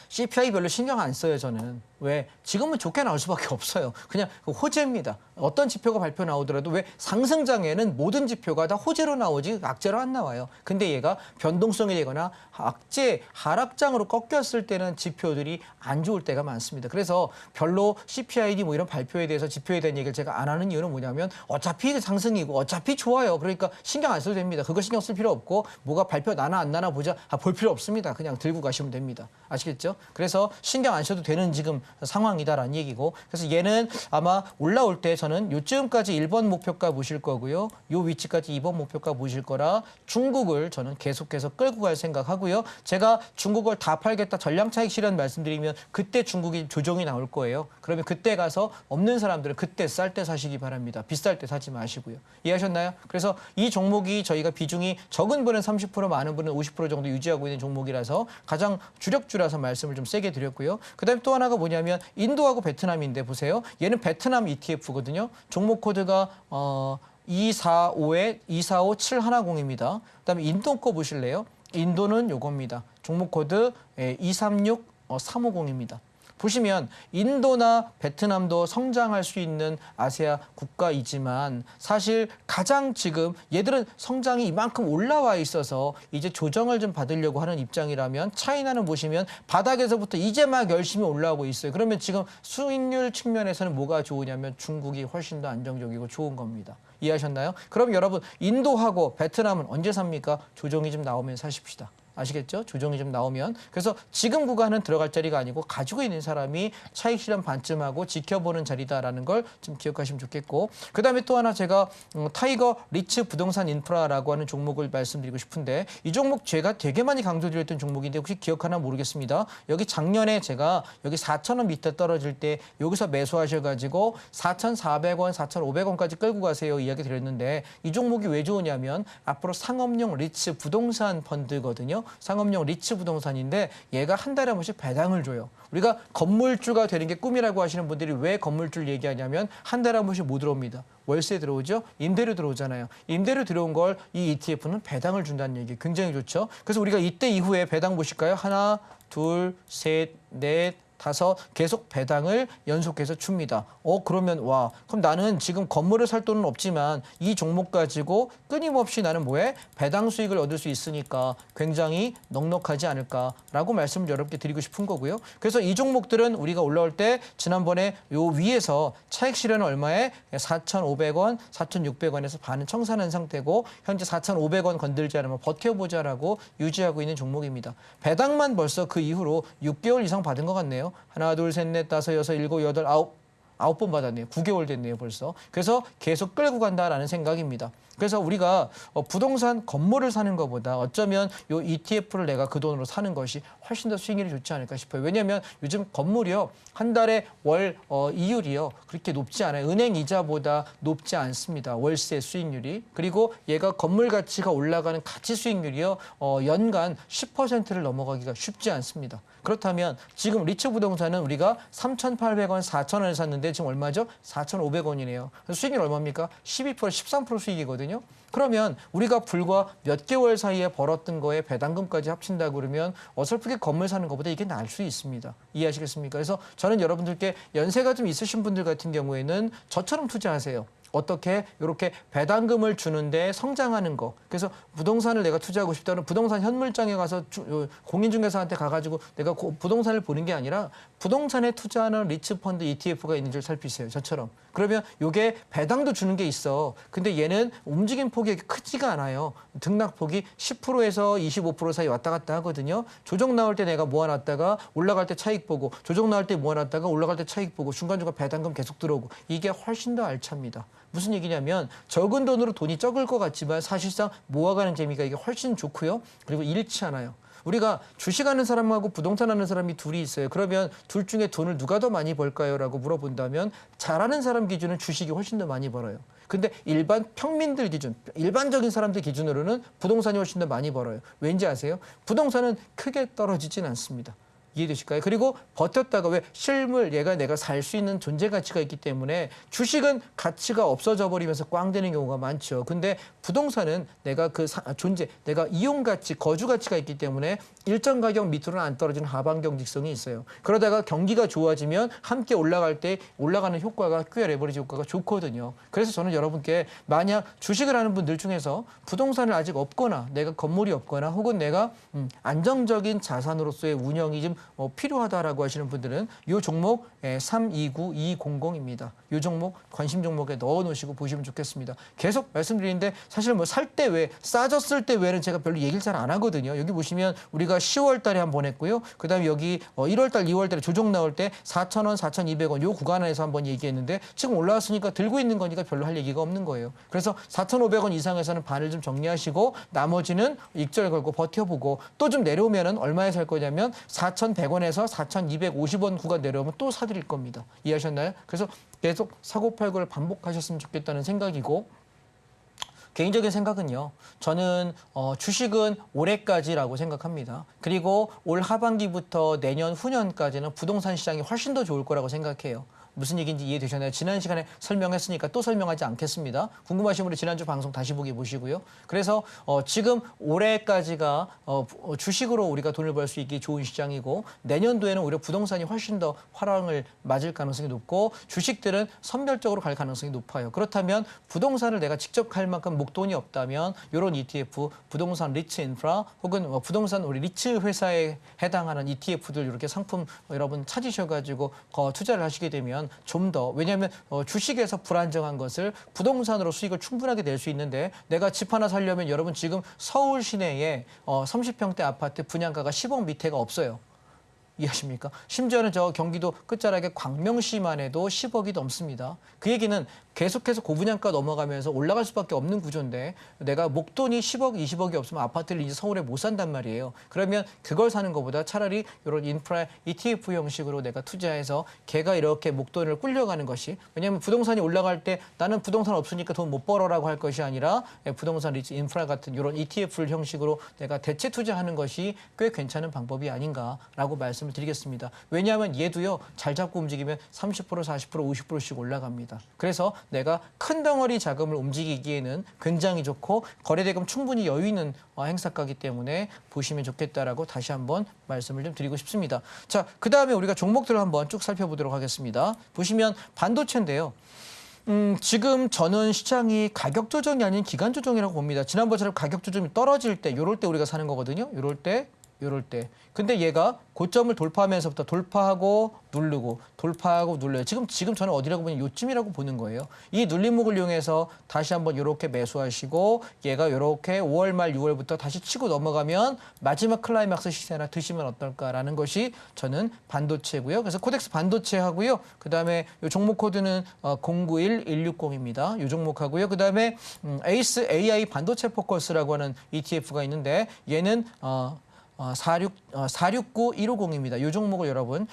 CPI 별로 신경 안 써요, 저는. 왜? 지금은 좋게 나올 수밖에 없어요. 그냥 호재입니다. 어떤 지표가 발표 나오더라도 왜 상승장에는 모든 지표가 다 호재로 나오지 악재로 안 나와요. 근데 얘가 변동성이 되거나 악재, 하락장으로 꺾였을 때는 지표들이 안 좋을 때가 많습니다. 그래서 별로 CPID 뭐 이런 발표에 대해서 지표에 대한 얘기를 제가 안 하는 이유는 뭐냐면 어차피 상승이고 어차피 좋아요. 그러니까 신경 안 써도 됩니다. 그거 신경 쓸 필요 없고 뭐가 발표 나나 안 나나 보자. 볼 필요 없습니다. 그냥 들고 가시면 됩니다. 아시겠죠? 그래서 신경 안 써도 되는 지금 상황이다라는 얘기고 그래서 얘는 아마 올라올 때 저는 요쯤까지 1번 목표가 보실 거고요. 요 위치까지 2번 목표가 보실 거라 중국을 저는 계속해서 끌고 갈 생각하고요. 제가 중국을 다 팔겠다 전량 차익 실현 말씀드리면 그때 중국이 조정이 나올 거예요. 그러면 그때 가서 없는 사람들은 그때 쌀 때 사시기 바랍니다. 비쌀 때 사지 마시고요. 이해하셨나요? 그래서 이 종목이 저희가 비중이 적은 분은 30% 많은 분은 50% 정도 유지하고 있는 종목이라서 가장 주력주라서 말씀을 좀 세게 드렸고요. 그다음에 또 하나가 뭐냐면 인도하고 베트남인데 보세요. 얘는 베트남 ETF거든요. 종목 코드가 245710입니다. 그다음에 인도 거 보실래요? 인도는 요겁니다. 종목 코드 236350입니다. 보시면 인도나 베트남도 성장할 수 있는 아시아 국가이지만 사실 가장 지금 얘들은 성장이 이만큼 올라와 있어서 이제 조정을 좀 받으려고 하는 입장이라면 차이나는 보시면 바닥에서부터 이제 막 열심히 올라오고 있어요. 그러면 지금 수익률 측면에서는 뭐가 좋으냐면 중국이 훨씬 더 안정적이고 좋은 겁니다. 이해하셨나요? 그럼 여러분 인도하고 베트남은 언제 삽니까? 조정이 좀 나오면 사십시다. 아시겠죠? 조정이 좀 나오면. 그래서 지금 구간은 들어갈 자리가 아니고 가지고 있는 사람이 차익 실현 반쯤하고 지켜보는 자리다라는 걸 좀 기억하시면 좋겠고 그다음에 또 하나 제가 타이거 리츠 부동산 인프라라고 하는 종목을 말씀드리고 싶은데 이 종목 제가 되게 많이 강조드렸던 종목인데 혹시 기억하나 모르겠습니다. 여기 작년에 제가 여기 4,000원 밑에 떨어질 때 여기서 매수하셔가지고 4,400원, 4,500원까지 끌고 가세요 이야기 드렸는데 이 종목이 왜 좋으냐면 앞으로 상업용 리츠 부동산 펀드거든요. 상업용 리츠 부동산인데 얘가 한 달에 한 번씩 배당을 줘요. 우리가 건물주가 되는 게 꿈이라고 하시는 분들이 왜 건물주를 얘기하냐면 한 달에 한 번씩 못 들어옵니다. 월세 들어오죠? 임대료 들어오잖아요. 임대료 들어온 걸 이 ETF는 배당을 준다는 얘기 굉장히 좋죠. 그래서 우리가 이때 이후에 배당 보실까요? 하나, 둘, 셋, 넷, 타서 계속 배당을 연속해서 줍니다. 그러면 와, 그럼 나는 지금 건물을 살 돈은 없지만 이 종목 가지고 끊임없이 나는 뭐해? 배당 수익을 얻을 수 있으니까 굉장히 넉넉하지 않을까라고 말씀을 여러분께 드리고 싶은 거고요. 그래서 이 종목들은 우리가 올라올 때 지난번에 요 위에서 차익 실현은 얼마에 4,500원, 4,600원에서 반은 청산한 상태고 현재 4,500원 건들지 않으면 버텨보자라고 유지하고 있는 종목입니다. 배당만 벌써 그 이후로 6개월 이상 받은 것 같네요. 하나, 둘, 셋, 넷, 다섯, 여섯, 일곱, 여덟, 아홉 번 받았네요. 9개월 됐네요, 벌써. 그래서 계속 끌고 간다라는 생각입니다. 그래서 우리가 부동산 건물을 사는 것보다 어쩌면 요 ETF를 내가 그 돈으로 사는 것이 훨씬 더 수익률이 좋지 않을까 싶어요. 왜냐하면 요즘 건물이요, 한 달에 월 이율이요 그렇게 높지 않아요. 은행 이자보다 높지 않습니다. 월세 수익률이. 그리고 얘가 건물 가치가 올라가는 가치 수익률이요 연간 10%를 넘어가기가 쉽지 않습니다. 그렇다면 지금 리츠 부동산은 우리가 3,800원, 4,000원에 샀는데 지금 얼마죠? 4,500원이네요. 수익률 얼마입니까? 12%, 13% 수익이거든요. 그러면 우리가 불과 몇 개월 사이에 벌었던 거에 배당금까지 합친다고 그러면 어설프게 건물 사는 것보다 이게 나을 수 있습니다. 이해하시겠습니까? 그래서 저는 여러분들께 연세가 좀 있으신 분들 같은 경우에는 저처럼 투자하세요. 어떻게 이렇게 배당금을 주는데 성장하는 거. 그래서 부동산을 내가 투자하고 싶다면 부동산 현물장에 가서 공인중개사한테 가가지고 내가 부동산을 보는 게 아니라 부동산에 투자하는 리츠펀드 ETF가 있는 줄 살피세요. 저처럼. 그러면 이게 배당도 주는 게 있어. 근데 얘는 움직임 폭이 크지가 않아요. 등락폭이 10%에서 25% 사이 왔다 갔다 하거든요. 조정 나올 때 내가 모아놨다가 올라갈 때 차익 보고 조정 나올 때 모아놨다가 올라갈 때 차익 보고 중간중간 배당금 계속 들어오고 이게 훨씬 더 알찹니다. 무슨 얘기냐면 적은 돈으로 돈이 적을 것 같지만 사실상 모아가는 재미가 이게 훨씬 좋고요. 그리고 잃지 않아요. 우리가 주식하는 사람하고 부동산 하는 사람이 둘이 있어요. 그러면 둘 중에 돈을 누가 더 많이 벌까요? 라고 물어본다면 잘하는 사람 기준은 주식이 훨씬 더 많이 벌어요. 근데 일반 평민들 기준, 일반적인 사람들 기준으로는 부동산이 훨씬 더 많이 벌어요. 왠지 아세요? 부동산은 크게 떨어지진 않습니다. 이해되실까요? 그리고 버텼다가 왜 실물 얘가 내가 살 수 있는 존재 가치가 있기 때문에 주식은 가치가 없어져 버리면서 꽝 되는 경우가 많죠. 근데 부동산은 내가 그 존재, 내가 이용 가치, 거주 가치가 있기 때문에 일정 가격 밑으로는 안 떨어지는 하방 경직성이 있어요. 그러다가 경기가 좋아지면 함께 올라갈 때 올라가는 효과가 꽤 레버리지 효과가 좋거든요. 그래서 저는 여러분께 만약 주식을 하는 분들 중에서 부동산을 아직 없거나 내가 건물이 없거나 혹은 내가 안정적인 자산으로서의 운영이 좀 필요하다라고 하시는 분들은 이 종목 329200입니다. 이 종목 관심 종목에 넣어 놓으시고 보시면 좋겠습니다. 계속 말씀드리는데 사실 뭐 살 때 왜 싸졌을 때 왜는 제가 별로 얘기를 잘 안 하거든요. 여기 보시면 우리가 10월 달에 한 번 했고요. 그다음에 여기 1월 달, 2월 달에 조정 나올 때 4,000원, 4,200원 요 구간에서 한번 얘기했는데 지금 올라왔으니까 들고 있는 거니까 별로 할 얘기가 없는 거예요. 그래서 4,500원 이상에서는 반을 좀 정리하시고 나머지는 익절 걸고 버텨보고 또 좀 내려오면은 얼마에 살 거냐면 4,100원에서 4,250원 구간 내려오면 또 사드릴 겁니다. 이해하셨나요? 그래서 계속 사고팔고를 반복하셨으면 좋겠다는 생각이고 개인적인 생각은요. 저는 주식은 올해까지라고 생각합니다. 그리고 올 하반기부터 내년 후년까지는 부동산 시장이 훨씬 더 좋을 거라고 생각해요. 무슨 얘기인지 이해되셨나요? 지난 시간에 설명했으니까 또 설명하지 않겠습니다. 궁금하신 분은 지난주 방송 다시 보기 보시고요. 그래서 지금 올해까지가 주식으로 우리가 돈을 벌 수 있기 좋은 시장이고 내년도에는 오히려 부동산이 훨씬 더 화랑을 맞을 가능성이 높고 주식들은 선별적으로 갈 가능성이 높아요. 그렇다면 부동산을 내가 직접 갈 만큼 목돈이 없다면 이런 ETF, 부동산 리츠 인프라 혹은 부동산 우리 리츠 회사에 해당하는 ETF들 이렇게 상품 여러분 찾으셔가지고 투자를 하시게 되면 좀 더 왜냐하면 주식에서 불안정한 것을 부동산으로 수익을 충분하게 낼 수 있는데 내가 집 하나 살려면 여러분 지금 서울 시내에 30평대 아파트 분양가가 10억 밑에가 없어요. 이해하십니까? 심지어는 저 경기도 끝자락에 광명시만 해도 10억이 넘습니다. 그 얘기는 계속해서 고분양가 넘어가면서 올라갈 수밖에 없는 구조인데 내가 목돈이 10억, 20억이 없으면 아파트를 이제 서울에 못 산단 말이에요. 그러면 그걸 사는 것보다 차라리 이런 인프라 ETF 형식으로 내가 투자해서 걔가 이렇게 목돈을 꿀려가는 것이 왜냐하면 부동산이 올라갈 때 나는 부동산 없으니까 돈 못 벌어라고 할 것이 아니라 부동산 리츠 인프라 같은 이런 ETF 형식으로 내가 대체 투자하는 것이 꽤 괜찮은 방법이 아닌가라고 말씀 말씀을 드리겠습니다. 왜냐하면 얘도요, 잘 잡고 움직이면 30%, 40%, 50%씩 올라갑니다. 그래서 내가 큰 덩어리 자금을 움직이기에는 굉장히 좋고 거래대금 충분히 여유 있는 행사가이기 때문에 보시면 좋겠다라고 다시 한번 말씀을 좀 드리고 싶습니다. 자, 그다음에 우리가 종목들을 한번 쭉 살펴보도록 하겠습니다. 보시면 반도체인데요. 지금 저는 시장이 가격 조정이 아닌 기간 조정이라고 봅니다. 지난번처럼 가격 조정이 떨어질 때, 요럴 때 우리가 사는 거거든요. 요럴 때. 근데 얘가 고점을 돌파하면서부터 돌파하고 누르고 돌파하고 눌러요. 지금 저는 어디라고 보면 요쯤이라고 보는 거예요. 이 눌림목을 이용해서 다시 한번 이렇게 매수하시고 얘가 이렇게 5월 말 6월부터 다시 치고 넘어가면 마지막 클라이막스 시세나 드시면 어떨까라는 것이 저는 반도체고요. 그래서 코덱스 반도체 하고요. 그다음에 요 종목 코드는 091160입니다. 요 종목하고요. 그다음에 에이스 AI 반도체 포커스라고 하는 ETF가 있는데 얘는 469150입니다. 이 종목을 여러분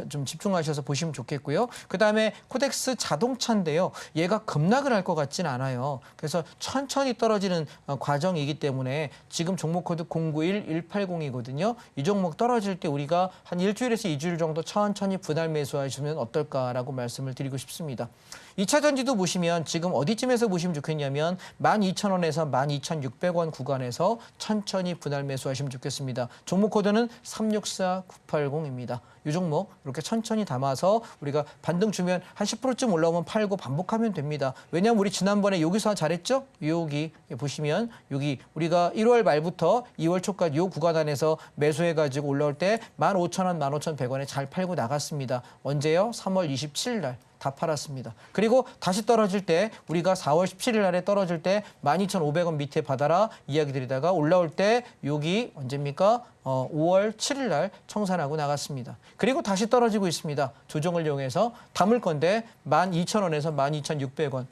좀 집중하셔서 보시면 좋겠고요. 그다음에 코덱스 자동차인데요. 얘가 급락을 할 것 같진 않아요. 그래서 천천히 떨어지는 과정이기 때문에 지금 종목 코드 091180이거든요. 이 종목 떨어질 때 우리가 한 일주일에서 2주일 정도 천천히 분할 매수하시면 어떨까라고 말씀을 드리고 싶습니다. 2차 전지도 보시면 지금 어디쯤에서 보시면 좋겠냐면 12,000원에서 12,600원 구간에서 천천히 분할 매수하시면 좋겠습니다. 종목 코드는 364980입니다. 이 종목 이렇게 천천히 담아서 우리가 반등 주면 한 10%쯤 올라오면 팔고 반복하면 됩니다. 왜냐하면 우리 지난번에 여기서 잘했죠? 여기 보시면 여기 우리가 1월 말부터 2월 초까지 이 구간 안에서 매수해가지고 올라올 때 15,000원, 15,100원에 잘 팔고 나갔습니다. 언제요? 3월 27일 날. 다 팔았습니다. 그리고 다시 떨어질 때 우리가 4월 17일 날에 떨어질 때 12,500원 밑에 받아라 이야기 드리다가 올라올 때 여기 언제입니까? 5월 7일 날 청산하고 나갔습니다. 그리고 다시 떨어지고 있습니다. 조정을 이용해서 담을 건데 12,000원에서 12,600원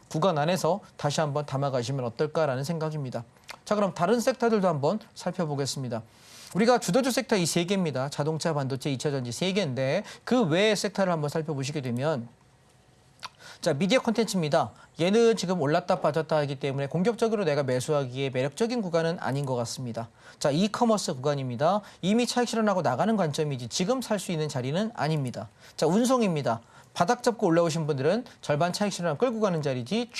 구간 안에서 다시 한번 담아가시면 어떨까라는 생각입니다. 자, 그럼 다른 섹터들도 한번 살펴보겠습니다. 우리가 주도주 섹터 이 세 개입니다. 자동차, 반도체, 2차 전지 세 개인데 그 외의 섹터를 한번 살펴보시게 되면 자, 미디어 콘텐츠입니다. 얘는 지금 올랐다 빠졌다 하기 때문에 공격적으로 내가 매수하기에 매력적인 구간은 아닌 것 같습니다. 자, 이커머스 구간입니다. 이미 차익 실현하고 나가는 관점이지 지금 살 수 있는 자리는 아닙니다. 자, 운송입니다. 바닥 잡고 올라오신 분들은 절반 차익 실현 끌고 가는 자리지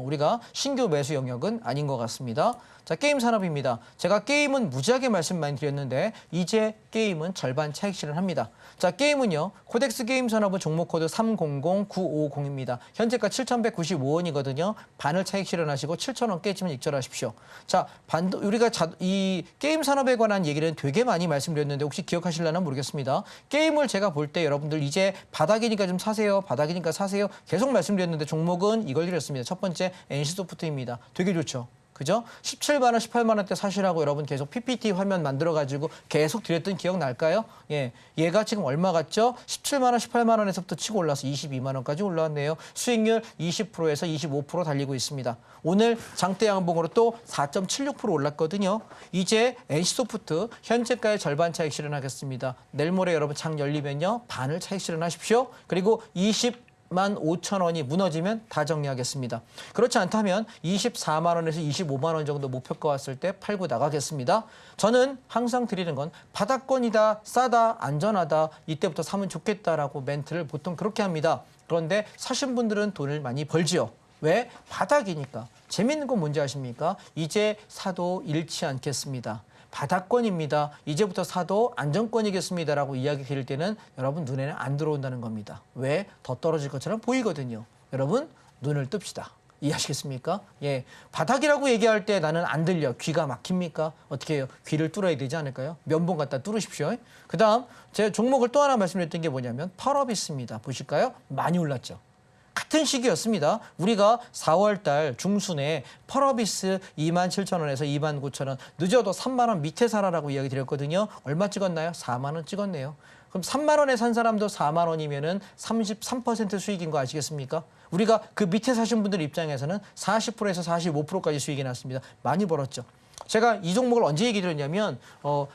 우리가 신규 매수 영역은 아닌 것 같습니다. 자, 게임 산업입니다. 제가 게임은 무지하게 말씀 많이 드렸는데 이제 게임은 절반 차익 실현합니다. 자, 게임은요. 코덱스 게임 산업은 종목 코드 300950입니다. 현재가 7,195원이거든요. 반을 차익 실현하시고 7,000원 깨지면 익절하십시오. 자, 우리가 이 게임 산업에 관한 얘기를 되게 많이 말씀드렸는데 혹시 기억하실려나 모르겠습니다. 게임을 제가 볼 때 여러분들 이제 바닥이니까 좀 사세요. 바닥이니까 사세요. 계속 말씀드렸는데 종목은 이걸 드렸습니다. 첫 번째 NC소프트입니다. 되게 좋죠. 그죠? 17만 원, 18만 원대 사시라고 여러분 계속 PPT 화면 만들어가지고 계속 드렸던 기억 날까요? 예, 얘가 지금 얼마 같죠? 17만 원, 18만 원에서부터 치고 올라서 22만 원까지 올라왔네요. 수익률 20%에서 25% 달리고 있습니다. 오늘 장대 양봉으로 또 4.76% 올랐거든요. 이제 NC소프트 현재가의 절반 차익 실현하겠습니다. 내일 모레 여러분 장 열리면요. 반을 차익 실현하십시오. 그리고 25,000원이 무너지면 다 정리하겠습니다. 그렇지 않다면 24만 원에서 25만 원 정도 목표가 왔을 때 팔고 나가겠습니다. 저는 항상 드리는 건 바닥권이다, 싸다, 안전하다, 이때부터 사면 좋겠다라고 멘트를 보통 그렇게 합니다. 그런데 사신 분들은 돈을 많이 벌지요. 왜? 바닥이니까. 재밌는 건 뭔지 아십니까? 이제 사도 잃지 않겠습니다. 바닥권입니다. 이제부터 사도 안정권이겠습니다라고 이야기 드릴 때는 여러분 눈에는 안 들어온다는 겁니다. 왜? 더 떨어질 것처럼 보이거든요. 여러분 눈을 뜹시다. 이해하시겠습니까? 예, 바닥이라고 얘기할 때 나는 안 들려. 귀가 막힙니까? 어떻게 해요? 귀를 뚫어야 되지 않을까요? 면봉 갖다 뚫으십시오. 그다음 제 종목을 또 하나 말씀드렸던 게 뭐냐면 펄업있습니다. 보실까요? 많이 올랐죠. 같은 시기였습니다. 우리가 4월 달 중순에 펄어비스 27,000원에서 29,000원 늦어도 3만 원 밑에 사라라고 이야기 드렸거든요. 얼마 찍었나요? 4만 원 찍었네요. 그럼 3만 원에 산 사람도 4만 원이면은 33% 수익인 거 아시겠습니까? 우리가 그 밑에 사신 분들 입장에서는 40%에서 45%까지 수익이 났습니다. 많이 벌었죠. 제가 이 종목을 언제 얘기 드렸냐면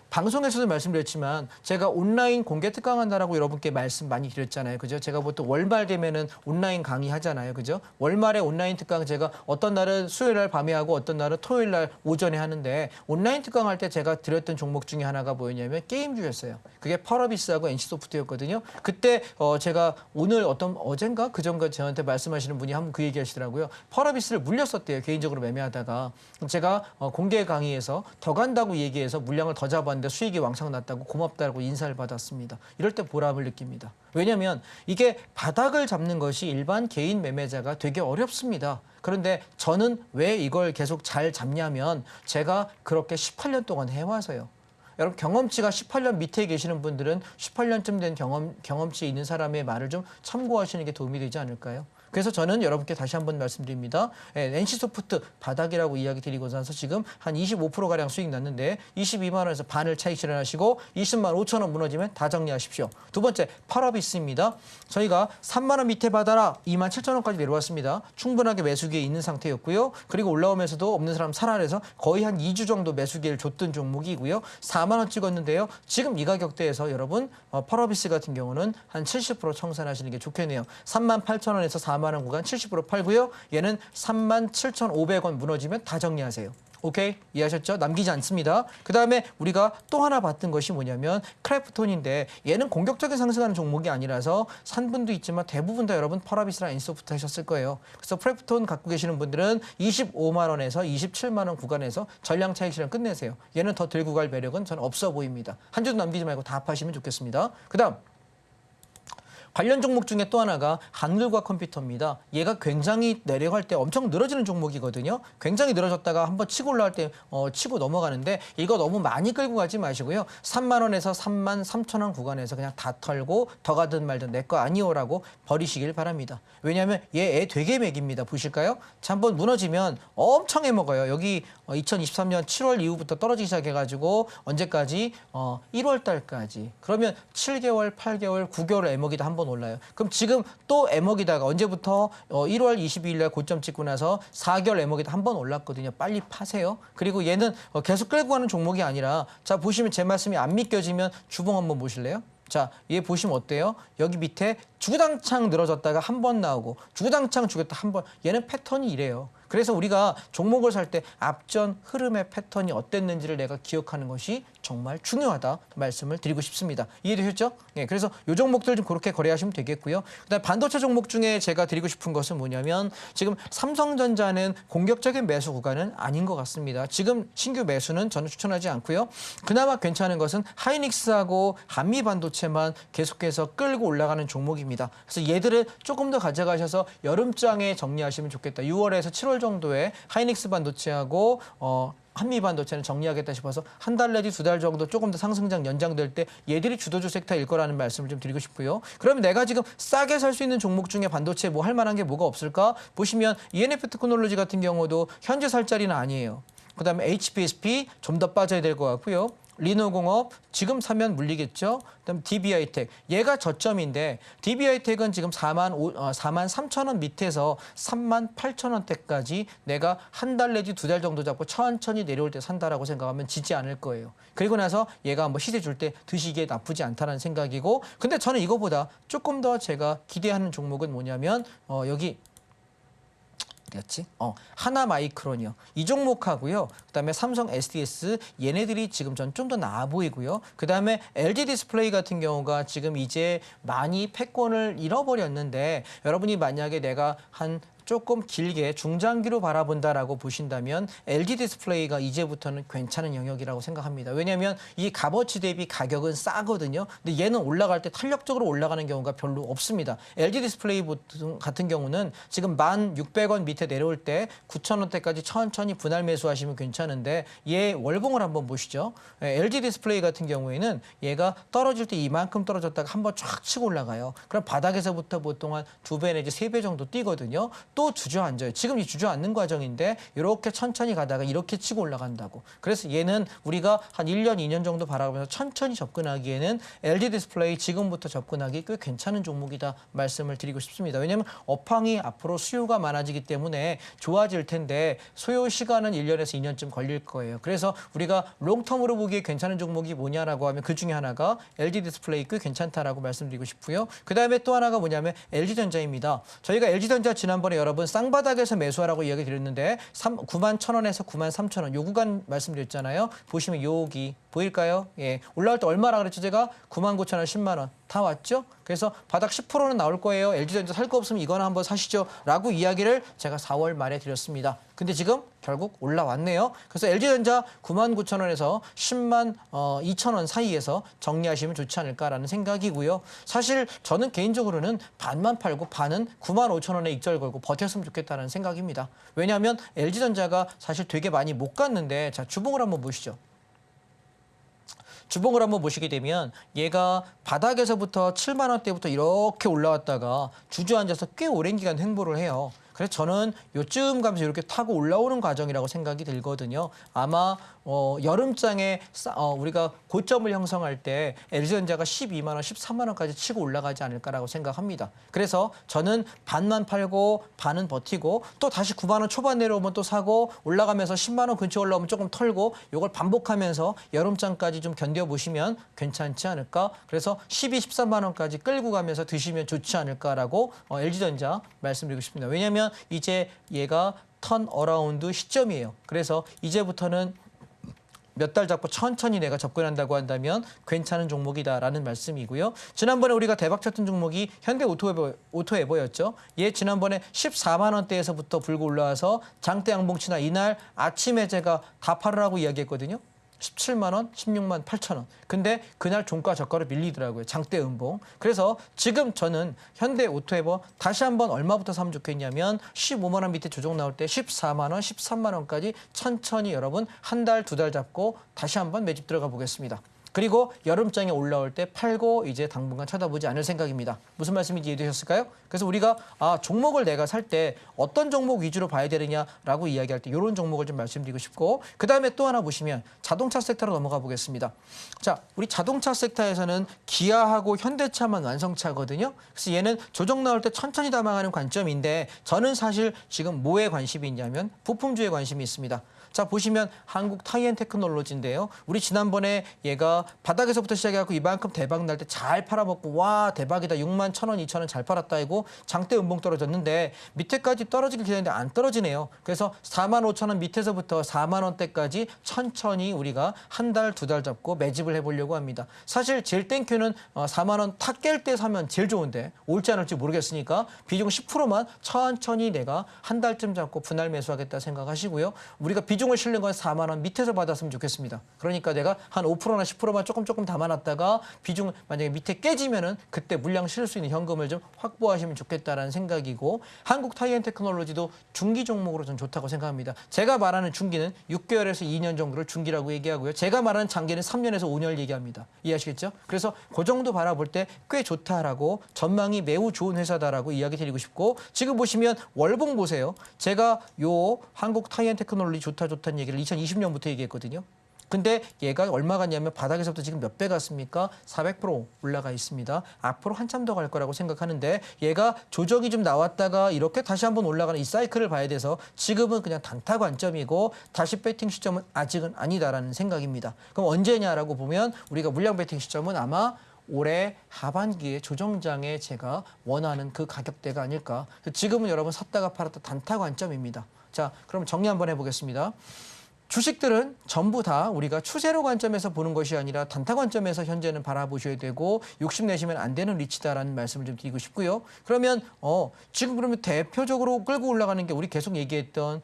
방송에서도 말씀드렸지만 제가 온라인 공개 특강한다라고 여러분께 말씀 많이 드렸잖아요. 그죠? 제가 보통 월말 되면은 온라인 강의하잖아요. 그죠? 월말에 온라인 특강 제가 어떤 날은 수요일 날 밤에 하고 어떤 날은 토요일 날 오전에 하는데 온라인 특강 할 때 제가 드렸던 종목 중에 하나가 뭐였냐면 게임주였어요. 그게 펄어비스하고 NC소프트였거든요. 그때 제가 오늘 어젠가 그전가 저한테 말씀하시는 분이 한번 그 얘기 하시더라고요. 펄어비스를 물렸었대요. 개인적으로 매매하다가. 제가 공개 강의에서 더 간다고 얘기해서 물량을 더 잡았는데 수익이 왕창 났다고 고맙다고 인사를 받았습니다. 이럴 때 보람을 느낍니다. 왜냐하면 이게 바닥을 잡는 것이 일반 개인 매매자가 되게 어렵습니다. 그런데 저는 왜 이걸 계속 잘 잡냐면 제가 그렇게 18년 동안 해와서요. 여러분 경험치가 18년 밑에 계시는 분들은 18년쯤 된 경험치 있는 사람의 말을 좀 참고하시는 게 도움이 되지 않을까요? 그래서 저는 여러분께 다시 한번 말씀드립니다. NC소프트 바닥이라고 이야기 드리고 나서 지금 한 25%가량 수익 났는데 22만 원에서 반을 차익 실현하시고 20만 5천 원 무너지면 다 정리하십시오. 두 번째 펄어비스입니다. 저희가 3만 원 밑에 받아라 2만 7천 원까지 내려왔습니다. 충분하게 매수기에 있는 상태였고요. 그리고 올라오면서도 없는 사람 살아내서 거의 한 2주 정도 매수기를 줬던 종목이고요. 4만 원 찍었는데요. 지금 이 가격대에서 여러분 펄어비스 같은 경우는 한 70% 청산하시는 게 좋겠네요. 3만 8천 원에서 4만 원 구간 70% 팔고요. 얘는 37,500원 무너지면 다 정리하세요. 오케이? 이해하셨죠? 남기지 않습니다. 그 다음에 우리가 또 하나 봤던 것이 뭐냐면 크래프톤인데 얘는 공격적인 상승하는 종목이 아니라서 산 분도 있지만 대부분 다 여러분 펄어비스랑 NC소프트 하셨을 거예요. 그래서 크래프톤 갖고 계시는 분들은 25만 원에서 27만 원 구간에서 전량 차익 실현 끝내세요. 얘는 더 들고 갈 매력은 저는 없어 보입니다. 한 주도 남기지 말고 다 파시면 좋겠습니다. 그 다음 관련 종목 중에 또 하나가 한글과 컴퓨터입니다. 얘가 굉장히 내려갈 때 엄청 늘어지는 종목이거든요. 굉장히 늘어졌다가 한번 치고 올라갈 때 치고 넘어가는데 이거 너무 많이 끌고 가지 마시고요. 3만 원에서 3만 3천 원 구간에서 그냥 다 털고 더 가든 말든 내 거 아니오라고 버리시길 바랍니다. 왜냐하면 얘 애 되게 맥입니다. 보실까요? 자, 한번 무너지면 엄청 해먹어요. 여기 2023년 7월 이후부터 떨어지기 시작해가지고 언제까지? 1월 달까지. 그러면 7개월, 8개월, 9개월 애먹이다 한번 올라요. 그럼 지금 또 애먹이다가 언제부터 1월 22일 날 고점 찍고 나서 4개월 애먹이다 한 번 올랐거든요. 빨리 파세요. 그리고 얘는 계속 끌고 가는 종목이 아니라 자 보시면 제 말씀이 안 믿겨지면 주봉 한번 보실래요? 자, 얘 보시면 어때요? 여기 밑에 주구장창 늘어졌다가 한 번 나오고 주구장창 죽였다 한 번. 얘는 패턴이 이래요. 그래서 우리가 종목을 살 때 앞전 흐름의 패턴이 어땠는지를 내가 기억하는 것이 정말 중요하다 말씀을 드리고 싶습니다. 이해되셨죠? 네, 그래서 이 종목들 좀 그렇게 거래하시면 되겠고요. 그다음 반도체 종목 중에 제가 드리고 싶은 것은 뭐냐면 지금 삼성전자는 공격적인 매수 구간은 아닌 것 같습니다. 지금 신규 매수는 저는 추천하지 않고요. 그나마 괜찮은 것은 하이닉스하고 한미 반도체만 계속해서 끌고 올라가는 종목입니다. 그래서 얘들을 조금 더 가져가셔서 여름장에 정리하시면 좋겠다. 6월에서 7월 정도에 하이닉스 반도체하고 한미 반도체는 정리하겠다 싶어서 한 달 내지 두 달 정도 조금 더 상승장 연장될 때 얘들이 주도주 섹터일 거라는 말씀을 좀 드리고 싶고요. 그러면 내가 지금 싸게 살 수 있는 종목 중에 반도체 뭐 할 만한 게 뭐가 없을까? 보시면 ENF 테크놀로지 같은 경우도 현재 살 자리는 아니에요. 그다음에 HPSP 좀 더 빠져야 될 것 같고요. 리노공업 지금 사면 물리겠죠. 그다음 DB하이텍 얘가 저점인데 DB하이텍은 지금 4만 3천 원 밑에서 3만 8천 원대까지 내가 한 달 내지 두 달 정도 잡고 천천히 내려올 때 산다라고 생각하면 지지 않을 거예요. 그리고 나서 얘가 뭐 시세 줄 때 드시기에 나쁘지 않다는 생각이고 근데 저는 이거보다 조금 더 제가 기대하는 종목은 뭐냐면 여기 어디였지? 하나마이크론이요. 이 종목하고요. 그다음에 삼성 SDS 얘네들이 지금 전 좀 더 나아 보이고요. 그다음에 LG 디스플레이 같은 경우가 지금 이제 많이 패권을 잃어버렸는데 여러분이 만약에 내가 한 조금 길게 중장기로 바라본다라고 보신다면 LG 디스플레이가 이제부터는 괜찮은 영역이라고 생각합니다. 왜냐하면 이 값어치 대비 가격은 싸거든요. 근데 얘는 올라갈 때 탄력적으로 올라가는 경우가 별로 없습니다. LG 디스플레이 같은 경우는 지금 1,600원 밑에 내려올 때 9,000원대까지 천천히 분할 매수하시면 괜찮은데 얘 월봉을 한번 보시죠. LG 디스플레이 같은 경우에는 얘가 떨어질 때 이만큼 떨어졌다가 한번 쫙 치고 올라가요. 그럼 바닥에서부터 보통 한 2배 내지 3배 정도 뛰거든요. 또 주저앉아요. 지금 이 주저앉는 과정인데 이렇게 천천히 가다가 이렇게 치고 올라간다고. 그래서 얘는 우리가 한 1년, 2년 정도 바라보면서 천천히 접근하기에는 LG 디스플레이 지금부터 접근하기 꽤 괜찮은 종목이다 말씀을 드리고 싶습니다. 왜냐하면 업황이 앞으로 수요가 많아지기 때문에 좋아질 텐데 소요 시간은 1년에서 2년쯤 걸릴 거예요. 그래서 우리가 롱텀으로 보기에 괜찮은 종목이 뭐냐라고 하면 그중에 하나가 LG 디스플레이 꽤 괜찮다라고 말씀드리고 싶고요. 그다음에 또 하나가 뭐냐면 LG전자입니다. 저희가 LG전자 지난번에 여러분 쌍바닥에서 매수하라고 이야기 드렸는데 91,000원에서 93,000원 요 구간 말씀드렸잖아요. 보시면 여기 보일까요? 예, 올라올 때 얼마라 그랬죠? 제가 99,000원, 10만 원 다 왔죠? 그래서 바닥 10%는 나올 거예요. LG전자 살 거 없으면 이거나 한번 사시죠. 라고 이야기를 제가 4월 말에 드렸습니다. 근데 지금 결국 올라왔네요. 그래서 LG전자 99,000원에서 10만 2,000원 사이에서 정리하시면 좋지 않을까라는 생각이고요. 사실 저는 개인적으로는 반만 팔고 반은 95,000원에 익절 걸고 버텼으면 좋겠다는 생각입니다. 왜냐하면 LG전자가 사실 되게 많이 못 갔는데 자 주봉을 한번 보시죠. 주봉을 한번 보시게 되면 얘가 바닥에서부터 7만 원대부터 이렇게 올라왔다가 주저앉아서 꽤 오랜 기간 횡보를 해요. 그래서 저는 요쯤 가면서 이렇게 타고 올라오는 과정이라고 생각이 들거든요. 아마 여름장에 우리가 고점을 형성할 때 LG전자가 12만 원, 13만 원까지 치고 올라가지 않을까라고 생각합니다. 그래서 저는 반만 팔고 반은 버티고 또 다시 9만 원 초반 내려오면 또 사고 올라가면서 10만 원 근처 올라오면 조금 털고 이걸 반복하면서 여름장까지 좀 견뎌보시면 괜찮지 않을까. 그래서 12, 13만 원까지 끌고 가면서 드시면 좋지 않을까라고 LG전자 말씀드리고 싶습니다. 왜냐하면 이제 얘가 턴 어라운드 시점이에요. 그래서 이제부터는 몇 달 잡고 천천히 내가 접근한다고 한다면 괜찮은 종목이다라는 말씀이고요. 지난번에 우리가 대박 쳤던 종목이 현대 오토에버였죠. 얘 지난번에 14만 원대에서부터 불고 올라와서 장대 양봉치나 이날 아침에 제가 다 팔으라고 이야기했거든요. 17만 원, 16만 8천 원. 근데 그날 종가 저가로 밀리더라고요. 장대 음봉. 그래서 지금 저는 현대 오토에버 다시 한번 얼마부터 사면 좋겠냐면 15만 원 밑에 조정 나올 때 14만 원, 13만 원까지 천천히 여러분 한 달, 두 달 잡고 다시 한번 매집 들어가 보겠습니다. 그리고 여름장에 올라올 때 팔고 이제 당분간 쳐다보지 않을 생각입니다. 무슨 말씀인지 이해되셨을까요? 그래서 우리가 종목을 내가 살 때 어떤 종목 위주로 봐야 되느냐라고 이야기할 때 이런 종목을 좀 말씀드리고 싶고 그다음에 또 하나 보시면 자동차 섹터로 넘어가 보겠습니다. 자, 우리 자동차 섹터에서는 기아하고 현대차만 완성차거든요. 그래서 얘는 조정 나올 때 천천히 담아가는 관점인데 저는 사실 지금 뭐에 관심이 있냐면 부품주에 관심이 있습니다. 자, 보시면 한국 타이엔테크놀로지인데요. 우리 지난번에 얘가 바닥에서부터 시작해갖고 이만큼 대박 날 때 잘 팔아먹고 와 대박이다 6만 1,000원, 2,000원 잘 팔았다 이고 장대 음봉 떨어졌는데 밑에까지 떨어지길 기다렸는데 안 떨어지네요. 그래서 4만 5,000원 밑에서부터 4만 원대까지 천천히 우리가 한 달, 두 달 잡고 매집을 해보려고 합니다. 사실 제일 땡큐는 4만 원 탁 깰 때 사면 제일 좋은데 올지 않을지 모르겠으니까 비중 10%만 천천히 내가 한 달쯤 잡고 분할 매수하겠다 생각하시고요. 우리가 비중을 실는 건 4만 원 밑에서 받았으면 좋겠습니다. 그러니까 내가 한 5%나 10%만 조금 담아놨다가 비중 만약에 밑에 깨지면은 그때 물량 실을 수 있는 현금을 좀 확보하시면 좋겠다라는 생각이고 한국 타이엔테크놀로지도 중기 종목으로 전 좋다고 생각합니다. 제가 말하는 중기는 6개월에서 2년 정도를 중기라고 얘기하고요. 제가 말하는 장기는 3년에서 5년을 얘기합니다. 이해하시겠죠? 그래서 그 정도 바라볼 때 꽤 좋다라고 전망이 매우 좋은 회사다라고 이야기 드리고 싶고 지금 보시면 월봉 보세요. 제가 요 한국 타이엔테크놀로지 좋다는 얘기를 2020년부터 얘기했거든요. 근데 얘가 얼마 갔냐면 바닥에서부터 지금 몇 배 갔습니까? 400% 올라가 있습니다. 앞으로 한참 더 갈 거라고 생각하는데 얘가 조정이 좀 나왔다가 이렇게 다시 한번 올라가는 이 사이클을 봐야 돼서 지금은 그냥 단타 관점이고 다시 배팅 시점은 아직은 아니다라는 생각입니다. 그럼 언제냐라고 보면 우리가 물량 배팅 시점은 아마 올해 하반기에 조정장에 제가 원하는 그 가격대가 아닐까. 지금은 여러분 샀다가 팔았다 단타 관점입니다. 자, 그럼 정리 한번 해보겠습니다. 주식들은 전부 다 우리가 추세로 관점에서 보는 것이 아니라 단타 관점에서 현재는 바라보셔야 되고 욕심내시면 안 되는 리치다라는 말씀을 좀 드리고 싶고요. 그러면 지금 그러면 대표적으로 끌고 올라가는 게 우리 계속 얘기했던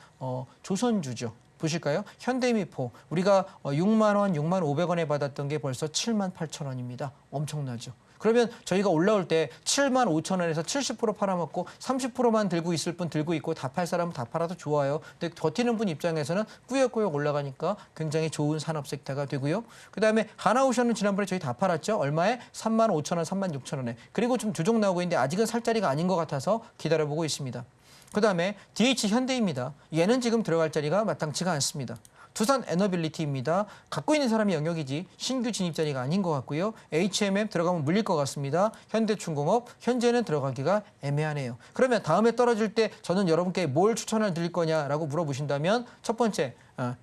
조선주죠. 보실까요? 현대미포 우리가 6만 원, 6만 500원에 받았던 게 벌써 7만 8천 원입니다. 엄청나죠. 그러면 저희가 올라올 때 7만 5천 원에서 70% 팔아먹고 30%만 들고 있을 분 들고 있고 다 팔 사람은 다 팔아도 좋아요. 근데 버티는 분 입장에서는 꾸역꾸역 올라가니까 굉장히 좋은 산업 섹터가 되고요. 그다음에 하나오션은 지난번에 저희 다 팔았죠. 얼마에? 3만 5천 원, 3만 6천 원에. 그리고 좀 조정 나오고 있는데 아직은 살 자리가 아닌 것 같아서 기다려보고 있습니다. 그다음에 DH 현대입니다. 얘는 지금 들어갈 자리가 마땅치가 않습니다. 두산 에너빌리티입니다. 갖고 있는 사람이 영역이지 신규 진입 자리가 아닌 것 같고요. HMM 들어가면 물릴 것 같습니다. 현대중공업 현재는 들어가기가 애매하네요. 그러면 다음에 떨어질 때 저는 여러분께 뭘 추천을 드릴 거냐라고 물어보신다면 첫 번째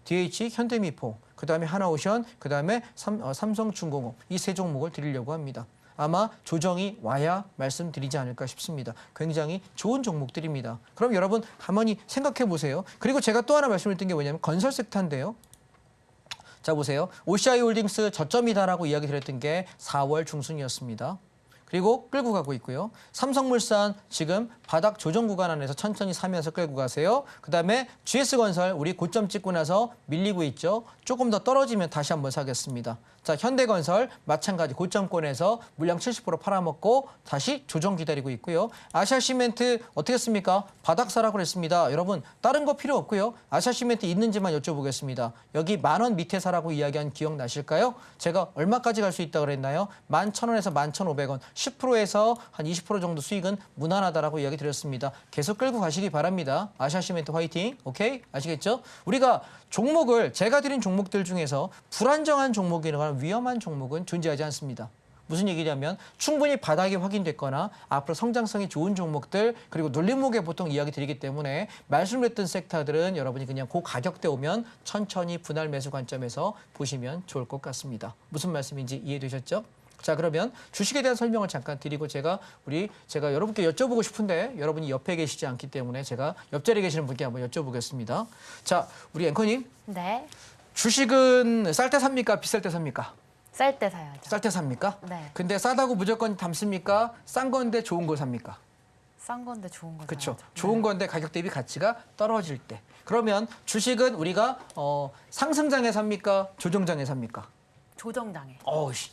DH 현대미포, 그다음에 하나오션, 그다음에 삼성중공업 이 세 종목을 드리려고 합니다. 아마 조정이 와야 말씀드리지 않을까 싶습니다. 굉장히 좋은 종목들입니다. 그럼 여러분 가만히 생각해 보세요. 그리고 제가 또 하나 말씀을 드린 게 뭐냐면 건설 섹터인데요. 자 보세요. OCI홀딩스 저점이다라고 이야기 드렸던 게 4월 중순이었습니다. 그리고 끌고 가고 있고요. 삼성물산 지금 바닥 조정 구간 안에서 천천히 사면서 끌고 가세요. 그다음에 GS건설 우리 고점 찍고 나서 밀리고 있죠. 조금 더 떨어지면 다시 한번 사겠습니다. 자, 현대건설 마찬가지 고점권에서 물량 70% 팔아먹고 다시 조정 기다리고 있고요. 아시아시멘트 어떻게 했습니까? 바닥사라고 그랬습니다. 여러분 다른 거 필요 없고요. 아시아시멘트 있는지만 여쭤보겠습니다. 여기 10,000원 밑에 사라고 이야기한 기억 나실까요? 제가 얼마까지 갈 수 있다고 그랬나요? 11,000원에서 11,500원, 10%에서 한 20% 정도 수익은 무난하다라고 이야기 드렸습니다. 계속 끌고 가시기 바랍니다. 아시아시멘트 화이팅. 오케이? 아시겠죠? 우리가 종목을 제가 드린 종목들 중에서 불안정한 종목이나 위험한 종목은 존재하지 않습니다. 무슨 얘기냐면 충분히 바닥이 확인됐거나 앞으로 성장성이 좋은 종목들 그리고 눌림목에 보통 이야기 드리기 때문에 말씀드렸던 섹터들은 여러분이 그냥 그 가격대 오면 천천히 분할 매수 관점에서 보시면 좋을 것 같습니다. 무슨 말씀인지 이해되셨죠? 자 그러면 주식에 대한 설명을 잠깐 드리고 제가 여러분께 여쭤보고 싶은데 여러분이 옆에 계시지 않기 때문에 제가 옆자리에 계시는 분께 한번 여쭤보겠습니다. 자 우리 앵커님. 네. 주식은 쌀 때 삽니까? 비쌀 때 삽니까? 쌀 때 사야죠. 쌀 때 삽니까? 네. 근데 싸다고 무조건 담습니까? 싼 건데 좋은 거 삽니까? 싼 건데 좋은 거 그렇죠. 사야죠. 좋은 건데 가격 대비 가치가 떨어질 때. 그러면 주식은 우리가 상승장에 삽니까? 조정장에 삽니까? 조정당에.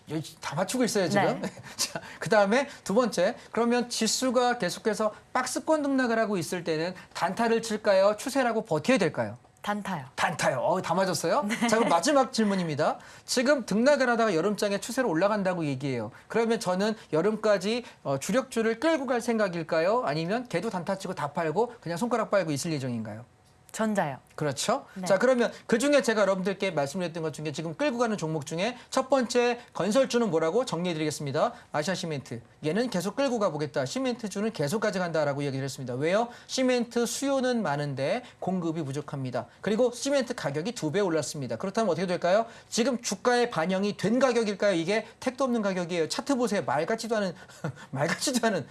여기 다 맞추고 있어요 지금. 네. 자, 그다음에 두 번째. 그러면 지수가 계속해서 박스권 등락을 하고 있을 때는 단타를 칠까요? 추세라고 버텨야 될까요? 단타요. 단타요. 다 맞았어요? 자, 그럼 마지막 질문입니다. 지금 등락을 하다가 여름장에 추세로 올라간다고 얘기해요. 그러면 저는 여름까지 주력주를 끌고 갈 생각일까요? 아니면 걔도 단타 치고 다 팔고 그냥 손가락 빨고 있을 예정인가요? 전자요. 그렇죠. 네. 자, 그러면 그중에 제가 여러분들께 말씀드렸던 것 중에 지금 끌고 가는 종목 중에 첫 번째 건설주는 뭐라고 정리해드리겠습니다. 아시아시멘트. 얘는 계속 끌고 가보겠다. 시멘트주는 계속 가져간다라고 얘기를 했습니다. 왜요? 시멘트 수요는 많은데 공급이 부족합니다. 그리고 시멘트 가격이 2배 올랐습니다. 그렇다면 어떻게 될까요? 지금 주가에 반영이 된 가격일까요? 이게 택도 없는 가격이에요. 차트 보세요. 말 같지도 않은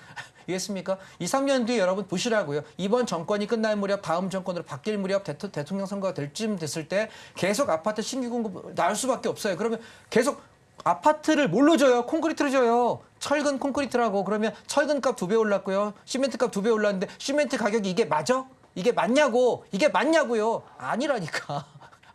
이해했습니까? 2, 3년 뒤에 여러분 보시라고요. 이번 정권이 끝날 무렵 다음 정권으로 바뀔 무렵 대통령 선거가 될 쯤 됐을 때 계속 아파트 신규 공급 나올 수밖에 없어요. 그러면 계속 아파트를 뭘로 줘요? 콘크리트로 줘요. 철근 콘크리트라고. 그러면 철근값 2배 올랐고요. 시멘트값 2배 올랐는데 시멘트 가격이 이게 맞아? 이게 맞냐고? 이게 맞냐고요? 아니라니까.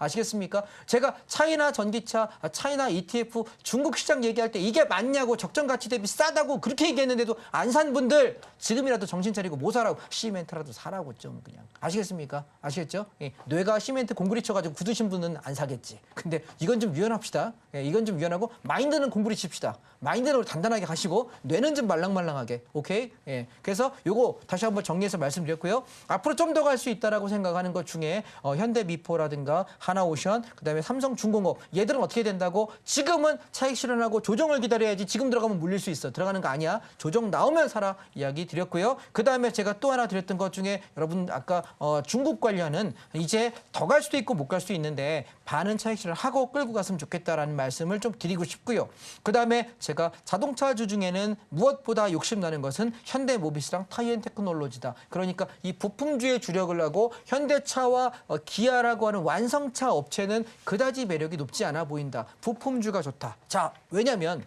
아시겠습니까? 제가 차이나 전기차, 차이나 ETF, 중국 시장 얘기할 때 이게 맞냐고 적정 가치 대비 싸다고 그렇게 얘기했는데도 안 산 분들 지금이라도 정신 차리고 뭐 사라고 시멘트라도 사라고 좀 그냥 아시겠습니까? 아시겠죠? 예, 뇌가 시멘트 공구리 쳐가지고 굳으신 분은 안 사겠지. 근데 이건 좀 유연합시다. 예, 이건 좀 유연하고 마인드는 공구리 칩시다. 마인드는 단단하게 가시고 뇌는 좀 말랑말랑하게. 오케이? 예, 그래서 요거 다시 한번 정리해서 말씀드렸고요. 앞으로 좀 더 갈 수 있다라고 생각하는 것 중에 현대미포라든가 하나오션, 그다음에 삼성중공업 얘들은 어떻게 된다고? 지금은 차익 실현하고 조정을 기다려야지. 지금 들어가면 물릴 수 있어. 들어가는 거 아니야. 조정 나오면 사라 이야기 드렸고요. 그다음에 제가 또 하나 드렸던 것 중에 여러분 아까 중국 관련은 이제 더 갈 수도 있고 못 갈 수도 있는데 반은 차익 실현하고 끌고 갔으면 좋겠다라는 말씀을 좀 드리고 싶고요. 그다음에 제가 자동차주 중에는 무엇보다 욕심나는 것은 현대모비스랑 타이엔테크놀로지다. 그러니까 이 부품주의 주력을 하고 현대차와 기아라고 하는 완성차 업체는 그다지 매력이 높지 않아 보인다. 부품주가 좋다. 자, 왜냐면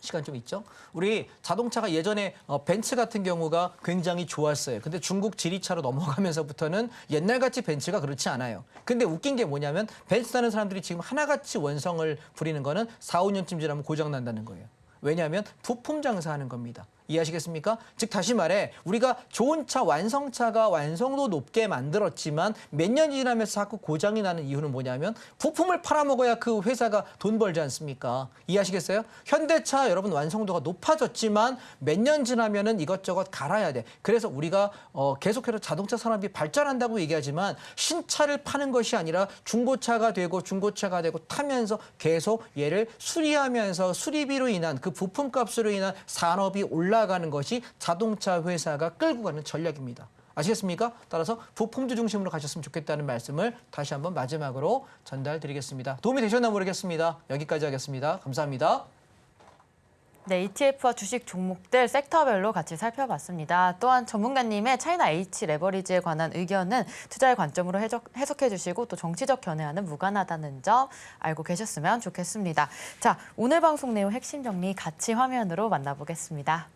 시간 좀 있죠? 우리 자동차가 예전에 벤츠 같은 경우가 굉장히 좋았어요. 근데 중국 지리차로 넘어가면서부터는 옛날같이 벤츠가 그렇지 않아요. 근데 웃긴 게 뭐냐면 벤츠 타는 사람들이 지금 하나같이 원성을 부리는 거는 4, 5년쯤 지나면 고장난다는 거예요. 왜냐하면 부품 장사하는 겁니다. 이해하시겠습니까? 즉 다시 말해 우리가 좋은 차 완성차가 완성도 높게 만들었지만 몇 년이 지나면서 자꾸 고장이 나는 이유는 뭐냐면 부품을 팔아먹어야 그 회사가 돈 벌지 않습니까? 이해하시겠어요? 현대차 여러분 완성도가 높아졌지만 몇 년 지나면은 이것저것 갈아야 돼. 그래서 우리가 계속해서 자동차 산업이 발전한다고 얘기하지만 신차를 파는 것이 아니라 중고차가 되고 타면서 계속 얘를 수리하면서 수리비로 인한 그 부품값으로 인한 산업이 올라가는 것이 자동차 회사가 끌고 가는 전략입니다. 아시겠습니까? 따라서 부품주 중심으로 가셨으면 좋겠다는 말씀을 다시 한번 마지막으로 전달드리겠습니다. 도움이 되셨나 모르겠습니다. 여기까지 하겠습니다. 감사합니다. 네, ETF와 주식 종목들 섹터별로 같이 살펴봤습니다. 또한 전문가님의 차이나 H 레버리지에 관한 의견은 투자의 관점으로 해석해 주시고 또 정치적 견해와는 무관하다는 점 알고 계셨으면 좋겠습니다. 자, 오늘 방송 내용 핵심 정리 같이 화면으로 만나보겠습니다.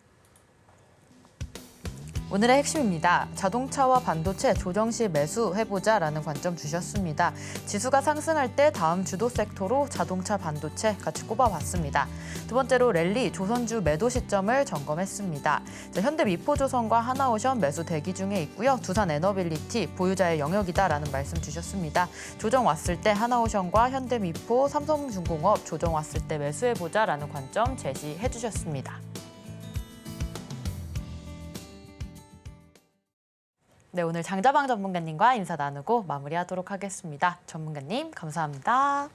오늘의 핵심입니다. 자동차와 반도체 조정 시 매수해보자라는 관점 주셨습니다. 지수가 상승할 때 다음 주도 섹터로 자동차, 반도체 같이 꼽아봤습니다. 두 번째로 랠리, 조선주 매도 시점을 점검했습니다. 현대미포조선과 하나오션 매수 대기 중에 있고요. 두산 에너빌리티 보유자의 영역이다라는 말씀 주셨습니다. 조정 왔을 때 하나오션과 현대미포, 삼성중공업 조정 왔을 때 매수해보자라는 관점 제시해 주셨습니다. 네, 오늘 장자방 전문가님과 인사 나누고 마무리하도록 하겠습니다. 전문가님, 감사합니다.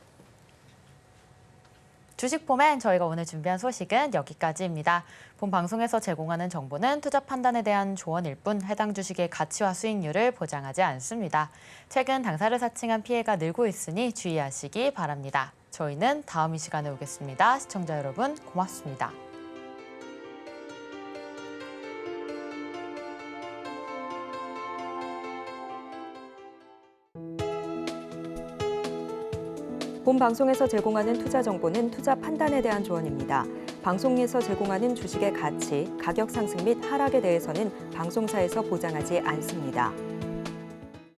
주식포맨 저희가 오늘 준비한 소식은 여기까지입니다. 본 방송에서 제공하는 정보는 투자 판단에 대한 조언일 뿐 해당 주식의 가치와 수익률을 보장하지 않습니다. 최근 당사를 사칭한 피해가 늘고 있으니 주의하시기 바랍니다. 저희는 다음 이 시간에 오겠습니다. 시청자 여러분, 고맙습니다. 본 방송에서 제공하는 투자 정보는 투자 판단에 대한 조언입니다. 방송에서 제공하는 주식의 가치, 가격 상승 및 하락에 대해서는 방송사에서 보장하지 않습니다.